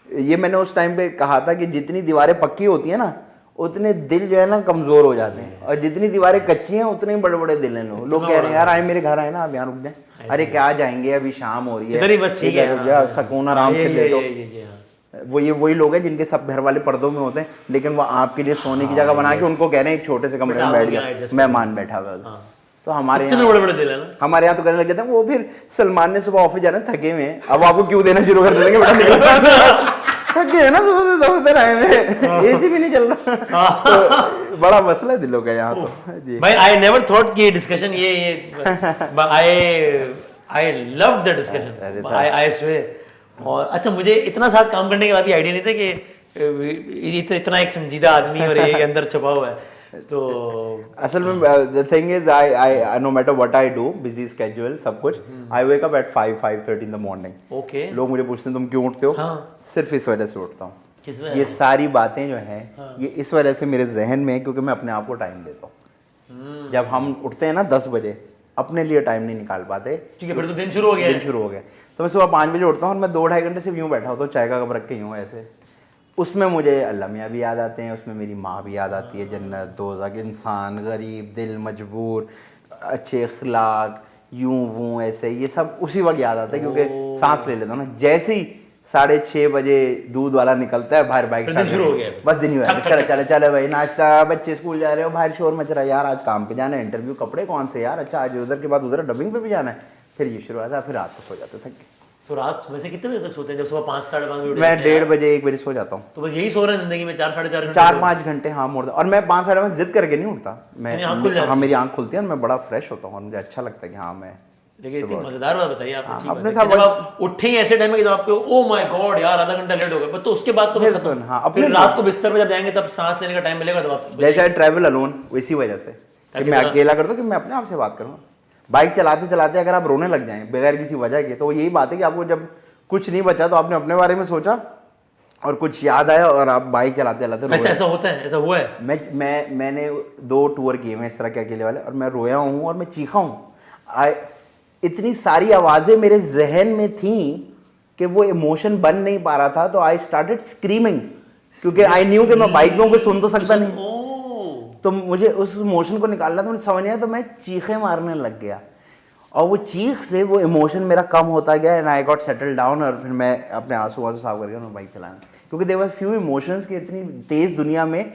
ये मैंने उस टाइम पे कहा था कि जितनी दीवारें पक्की होती है ना, उतने दिल जो है ना कमजोर हो जाते हैं, और जितनी दीवारें कच्ची हैं उतने ही बड़े बड़े दिल हैं। लोग कह रहे हैं यार आए मेरे घर आए ना, आप यहाँ रुक जाए। अरे क्या जाएंगे, अभी शाम हो रही है, इधर ही बस, ठीक है, रुक जा, सुकून आराम से लेटो। वो ये वही लोग हैं जिनके सब घर वाले पर्दों में होते हैं, लेकिन वो आपके लिए सोने की जगह बना के उनको कह रहे हैं एक छोटे से कमरे में बैठ गया, मेहमान बैठा हुआ। तो हमारे यहाँ बड़े बड़े दिल है ना, हमारे यहाँ तो करने लग जाते हैं। वो फिर सलमान ने सुबह ऑफिस जाना, थके हुए हैं, अब आपको क्यों देना शुरू कर देंगे, बेटा निकल थक गए ना सुबह से दफ्तर आए हुए, एसी भी नहीं चल रहा। तो बड़ा मसला है दिलों का यहाँ तो जी। भाई आई नेवर थॉट कि डिस्कशन ये I love the discussion, I swear. और अच्छा, मुझे इतना साथ काम करने के बाद भी आइडिया नहीं था कि इतना एक संजीदा आदमी और ये अंदर छुपा हुआ है। तो असल में the thing is I no matter what I do, busy schedule सब कुछ, I wake up at 5:30 in the morning. Okay. लोग मुझे पूछते हैं तुम क्यों उठते हो? हाँ। सिर्फ इस वजह से उठता हूँ। ये सारी बातें जो हैं, हाँ, ये इस वजह से मेरे जहन में है क्योंकि मैं अपने आप को टाइम देता हूँ। जब हम उठते हैं ना 10 बजे, अपने लिए टाइम नहीं निकाल पाते, क्योंकि फिर तो दिन शुरू हो गया, दिन शुरू हो गया। तो मैं सुबह 5 बजे उठता हूँ और मैं 2-2.5 घंटे से यूँ बैठा होता हूँ, चाय का कप रख के यूँ ऐसे। उसमें मुझे अल्लाह मियाँ भी याद आते हैं, उसमें मेरी माँ भी याद आती है, जन्नत, दोज़ख, इंसान, गरीब, दिल मजबूर, अच्छे अखलाक, यूं वूँ ऐसे, ये सब उसी वक्त याद आता है क्योंकि सांस ले लेता हूँ ना। जैसे ही 6:30 बजे दूध वाला निकलता है बाहर, बाइक शुरू हो गया, बस दिन ही हो जाता है। चले चले भाई नाश्ता, बच्चे स्कूल जा रहे हो, बाहर शोर मच रहा है, यार आज काम पे जाना है, इंटरव्यू, कपड़े कौन से यार, अच्छा आज उधर के बाद उधर डबिंग पे भी जाना है, फिर ये शुरू होता है, फिर रात को सो जाते थक के। तो रात वैसे कितने बजे तक सोते हैं जब सुबह 5 साढ़े 5 बजे मैं उठते हैं 1:30 बजे 1 बजे सो जाता हूँ। तो बस यही सो रहे हैं जिंदगी में 4 साढ़े 4 घंटे 4-5 घंटे, हाँ मोड़। और मैं 5 साढ़े 5 जिद करके नहीं उठता, मैं आँख खुल जाती हाँ मेरी आँख खुलती है और मैं बड़ा फ्रेश होता हूँ और मुझे अच्छा लगता है कि हाँ मैं लेकिन इतनी मजेदार बात बताइए आपने की अपने बात है साथ कि जब आप उठे ही ऐसे टाइम में कि जब आपको ओ माय गॉड यार आधा घंटा लेट हो गया, तो उसके बाद तो फिर खत्म। तो हाँ, फिर अपने रात को बिस्तर पे जब जाएंगे तब सांस लेने का टाइम मिलेगा तब आप जैसे आई ट्रैवल अलोन, इसी वजह से कि मैं अकेला करता हूँ कि मैं अपने आप से बात करूँ। बाइक चलाते चलाते अगर आप रोने लग जाएं बगैर किसी वजह के, तो यही बात है कि आपको जब कुछ नहीं बचा तो आपने अपने बारे में सोचा और कुछ याद आया और आप बाइक चलाते चलाते वैसे ऐसा होता है, ऐसा हुआ है? मैंने 2 टूर किए हैं इस तरह के अकेले वाले, और मैं रोया हूँ और मैं चीखा हूँ। इतनी सारी आवाज़ें मेरे जहन में थी कि वो इमोशन बन नहीं पा रहा था, तो आई स्टार्टेड स्क्रीमिंग, क्योंकि आई न्यू कि मैं बाइक में कोई सुन तो सकता नहीं, तो मुझे उस इमोशन को निकालना था। मुझे समझ नहीं आया तो मैं चीखें मारने लग गया और वो चीख से वो इमोशन मेरा कम होता गया and I got settle down. और फिर मैं अपने आंसू साफ करके मैं बाइक चलाना, क्योंकि देयर वर फ्यू इमोशंस की इतनी तेज़ दुनिया में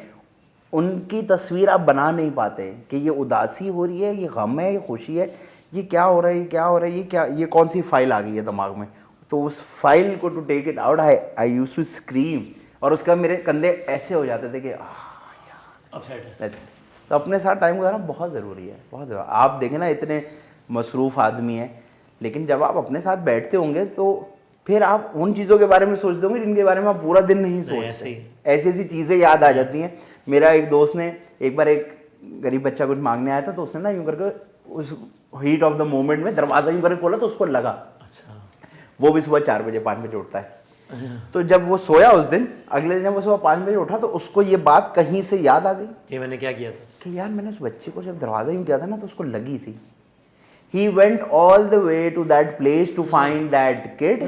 उनकी तस्वीर आप बना नहीं पाते कि ये उदासी हो रही है, ये गम है, ये खुशी है, ये क्या हो रहा है, ये क्या हो रहा है, ये क्या, ये कौन सी फाइल आ गई है दिमाग में। तो उस फाइल को to take it out I used to scream, और उसका मेरे कंधे ऐसे हो जाते थे कि तो अपने साथ टाइम गुजारना बहुत ज़रूरी है, बहुत ज़रूरी। आप देखें ना इतने मसरूफ़ आदमी हैं, लेकिन जब आप अपने साथ बैठते होंगे तो फिर आप उन चीज़ों के बारे में सोचते होंगे जिनके बारे में आप पूरा दिन नहीं सोचते। ऐसी ऐसी चीज़ें याद आ जाती हैं। मेरा एक दोस्त ने एक बार एक गरीब बच्चा कुछ मांगने आया था, तो उसने ना यूँ करके उस हीट ऑफ द मोमेंट में दरवाज़ा यूँ करके खोला तो उसको लगा। अच्छा। वो भी सुबह 4 बजे 5 बजे उठता है। तो जब वो सोया उस दिन, अगले दिन जब वो सुबह 5 बजे उठा तो उसको ये बात कहीं से याद आ गई कि मैंने क्या किया था, कि यार मैंने उस बच्चे को जब दरवाज़ा यूँ किया था ना तो उसको लगी थी। He went all the way to that place to find that kid,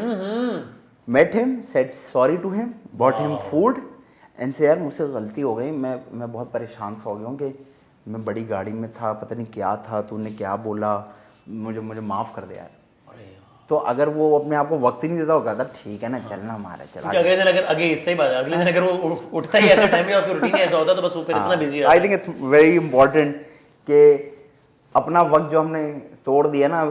met him, said sorry to him, bought him food and say यार मुझसे गलती हो गई, मैं बहुत परेशान सा हो गया हूँ कि मैं बड़ी गाड़ी में था, पता नहीं क्या था, तूने क्या बोला, मुझे माफ़ कर दे यार। तो अगर वो अपने आप को वक्त ही नहीं देता, वो कहता ठीक है ना चलना हमारा चला। अगले दिन अगर सही बात है, अगले दिन अगर वो उठता ही ऐसा टाइम में, उसका रूटीन ऐसा होता तो बस वो फिर इतना बिजी है। I think it's very important कि अपना वक्त जो हमने तोड़ दिया ना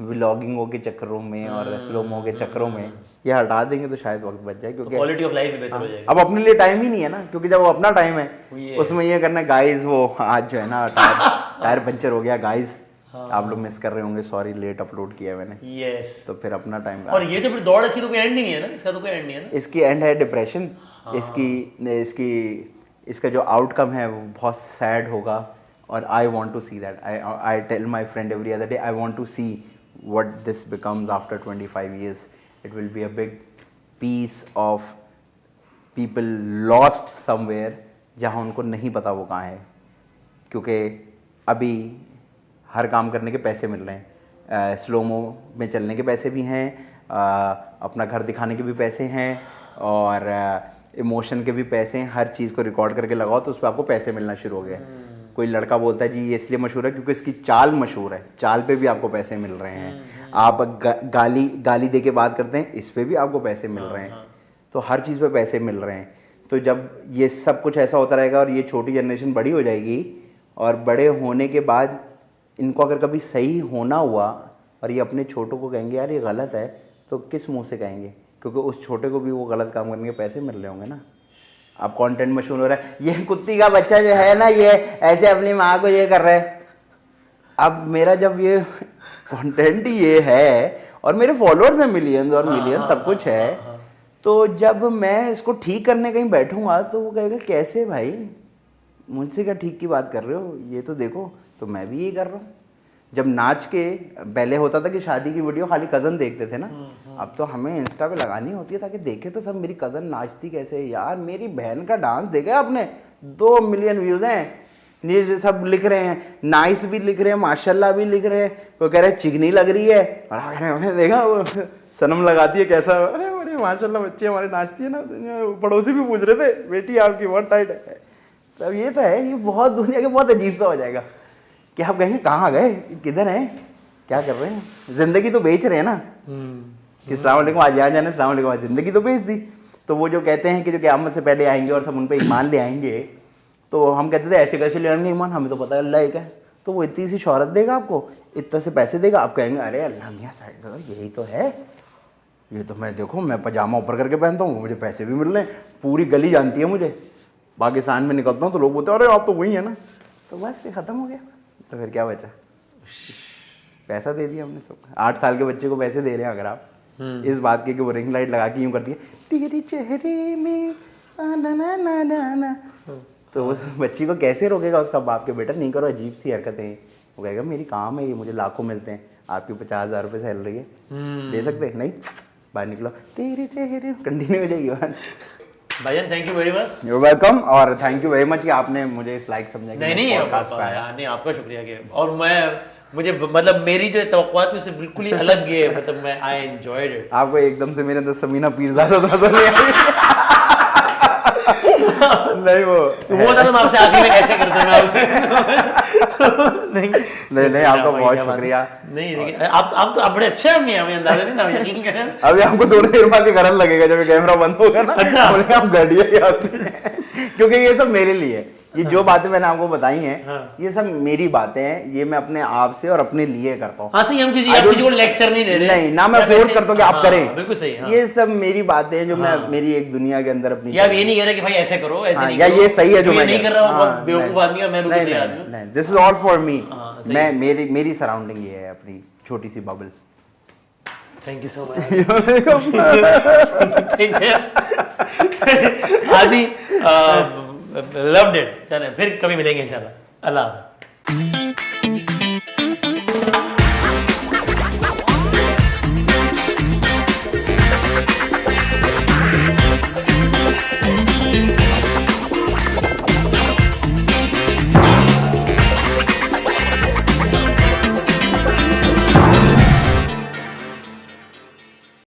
व्लॉगिंगों के चक्करों में और स्लोमो के चक्करों में, ये हटा देंगे तो शायद वक्त बच जाए, क्योंकि क्वालिटी ऑफ लाइफ भी बेहतर हो जाएगी। अब अपने लिए टाइम ही नहीं है ना, क्योंकि जब वो अपना टाइम है उसमें ये करना गाइस, वो आज जो है ना टायर पंचर हो गया गाइस, आप लोग मिस कर रहे होंगे, सॉरी लेट अपलोड किया मैंने। यस। तो फिर अपना टाइम, और ये जो फिर दौड़, इसकी तो कोई एंड नहीं है ना, इसका तो कोई एंड नहीं है ना। इसकी एंड है डिप्रेशन। इसका जो आउटकम है वो बहुत सैड होगा, और I want to see that. I tell my friend every other day, I want to see what this becomes after 25 years. It will be a big piece of people lost somewhere, जहाँ उनको नहीं पता वो कहाँ है, क्योंकि अभी हर काम करने के पैसे मिल रहे हैं, स्लोमो में चलने के पैसे भी हैं, अपना घर दिखाने के भी पैसे हैं, और इमोशन के भी पैसे हैं। हर चीज़ को रिकॉर्ड करके लगाओ तो उस पर आपको पैसे मिलना शुरू हो गए। कोई लड़का बोलता है जी ये इसलिए मशहूर है क्योंकि इसकी चाल मशहूर है, चाल पे भी आपको पैसे मिल रहे हैं। आप गाली दे के बात करते हैं, इस पे भी आपको पैसे मिल रहे हैं। तो हर चीज़ पे पैसे मिल रहे हैं। तो जब ये सब कुछ ऐसा होता रहेगा और ये छोटी जनरेशन बड़ी हो जाएगी, और बड़े होने के बाद इनको अगर कभी सही होना हुआ और ये अपने छोटों को कहेंगे यार ये गलत है, तो किस मुँह से कहेंगे, क्योंकि उस छोटे को भी वो गलत काम करने के पैसे मिल रहे होंगे ना। अब कंटेंट मशहूर हो रहा है, ये कुत्ती का बच्चा जो है ना ये ऐसे अपनी माँ को ये कर रहा है। अब मेरा जब ये कंटेंट ये है और मेरे फॉलोअर्स हैं मिलियंस और मिलियंस, सब कुछ है, तो जब मैं इसको ठीक करने कहीं बैठूंगा तो वो कहेगा कैसे भाई, मुझसे क्या ठीक की बात कर रहे हो, ये तो देखो, तो मैं भी यही कर रहा हूँ। जब नाच के पहले होता था कि शादी की वीडियो खाली कज़न देखते थे ना, अब तो हमें इंस्टा पे लगानी होती है ताकि देखे तो सब मेरी कज़न नाचती कैसे। यार मेरी बहन का डांस देखा आपने, 2 मिलियन व्यूज़ हैं। ये सब लिख रहे हैं, नाइस भी लिख रहे हैं, माशाल्लाह भी लिख रहे हैं, वो कह रहे हैं चिकनी लग रही है, और हमने देखा वो सनम लगाती है कैसा, अरे बड़े माशाल्लाह बच्चे हमारे नाचती है ना। पड़ोसी भी पूछ रहे थे बेटी आपकी बहुत टाइट है। तो अब ये तो है, ये बहुत दुनिया के बहुत अजीब सा हो जाएगा कि आप कहेंगे कहाँ गए, किधर हैं, क्या कर रहे हैं, ज़िंदगी तो बेच रहे हैं ना, कि अस्सलाम वालेकुम आज यहाँ जाना, अस्सलाम वालेकुम आज, ज़िंदगी तो बेच दी। तो वो जो कहते हैं कि जो क़यामत से पहले आएंगे और सब उन पर ईमान ले आएंगे, तो हम कहते थे ऐसे कैसे ले आएंगे ईमान, हमें तो पता है अल्लाह एक है। तो वो इतनी सी शोहरत देगा आपको, इतने से पैसे देगा, आप कहेंगे अरे अल्लाह मियाँ साइड यही तो है। ये तो मैं देखो मैं पजामा ऊपर करके पहनता हूँ, मुझे पैसे भी मिल रहे हैं, पूरी गली जानती है मुझे। पाकिस्तान में निकलता हूँ तो लोग बोलते हैं अरे आप तो वही है ना। तो बस ये ख़त्म हो गया। तो फिर क्या बचा, पैसा दे दिया हमने सबको। 8 साल के बच्चे को पैसे दे रहे हैं अगर आप, इस बात के कि वो रिंग लाइट लगा के यूँ करती है तेरे चेहरे में ना ना ना ना ना, तो उस बच्ची को कैसे रोकेगा उसका बाप के बेटा नहीं करो अजीब सी हरकतें। वो कहेगा मेरी काम है ये, मुझे लाखों मिलते हैं, आपकी 50,000 रुपये सैलरी है, दे सकते हैं नहीं, बाहर निकलो तेरे चेहरे, कंटिन्यू हो जाएगी बात। भाईजान thank you very much. You welcome, और थैंक यू वेरी मच कि आपने मुझे इस लाइक समझा। नहीं आपका शुक्रिया कि, और मुझे मतलब मेरी जो तवक्कुआत थी उससे बिल्कुल ही अलग है, मतलब मैं आई एंजॉयड इट। आपको एकदम से मेरे अंदर समीना पीरज़ादा नजर नहीं आई। नहीं वो था तो मैं आपसे आखिर में कैसे करते मैं नहीं आपका बहुत शुक्रिया। नहीं देखिए आप तो बड़े अच्छे होंगे, हमें अंदाजा नहीं था, यकीन करें। अभी आपको थोड़ी देर बाद करंट लगेगा जब कैमरा बंद होगा ना। अच्छा आप घड़िया ही आते हैं क्योंकि ये सब मेरे लिए है, ये जो बातें मैंने आपको बताई हैं ये सब मेरी बातें हैं, ये मैं अपने आप से और अपने लिए करता हूँ। हाँ सही, हम किसी को लेक्चर नहीं दे रहे, नहीं ना मैं फोर्स करता हूँ कि आप करें, बिल्कुल सही। ये सब मेरी बातें हैं जो मैं मेरी एक दुनिया के अंदर अपनी, या ये नहीं कह रहे कि भाई ऐसे करो ऐसे नहीं या ये सही है जो मैं नहीं कर रहा हूँ, बेवकूफ आदमी है, मैं बिल्कुल सही आदमी हूँ। नहीं, this is all for me. मैं मेरी सराउंडिंग ये है, अपनी छोटी सी bubble. Thank you so much Aadi, loved it. चलें फिर कभी मिलेंगे इंशाल्लाह। अल्लाह हाफ़िज़।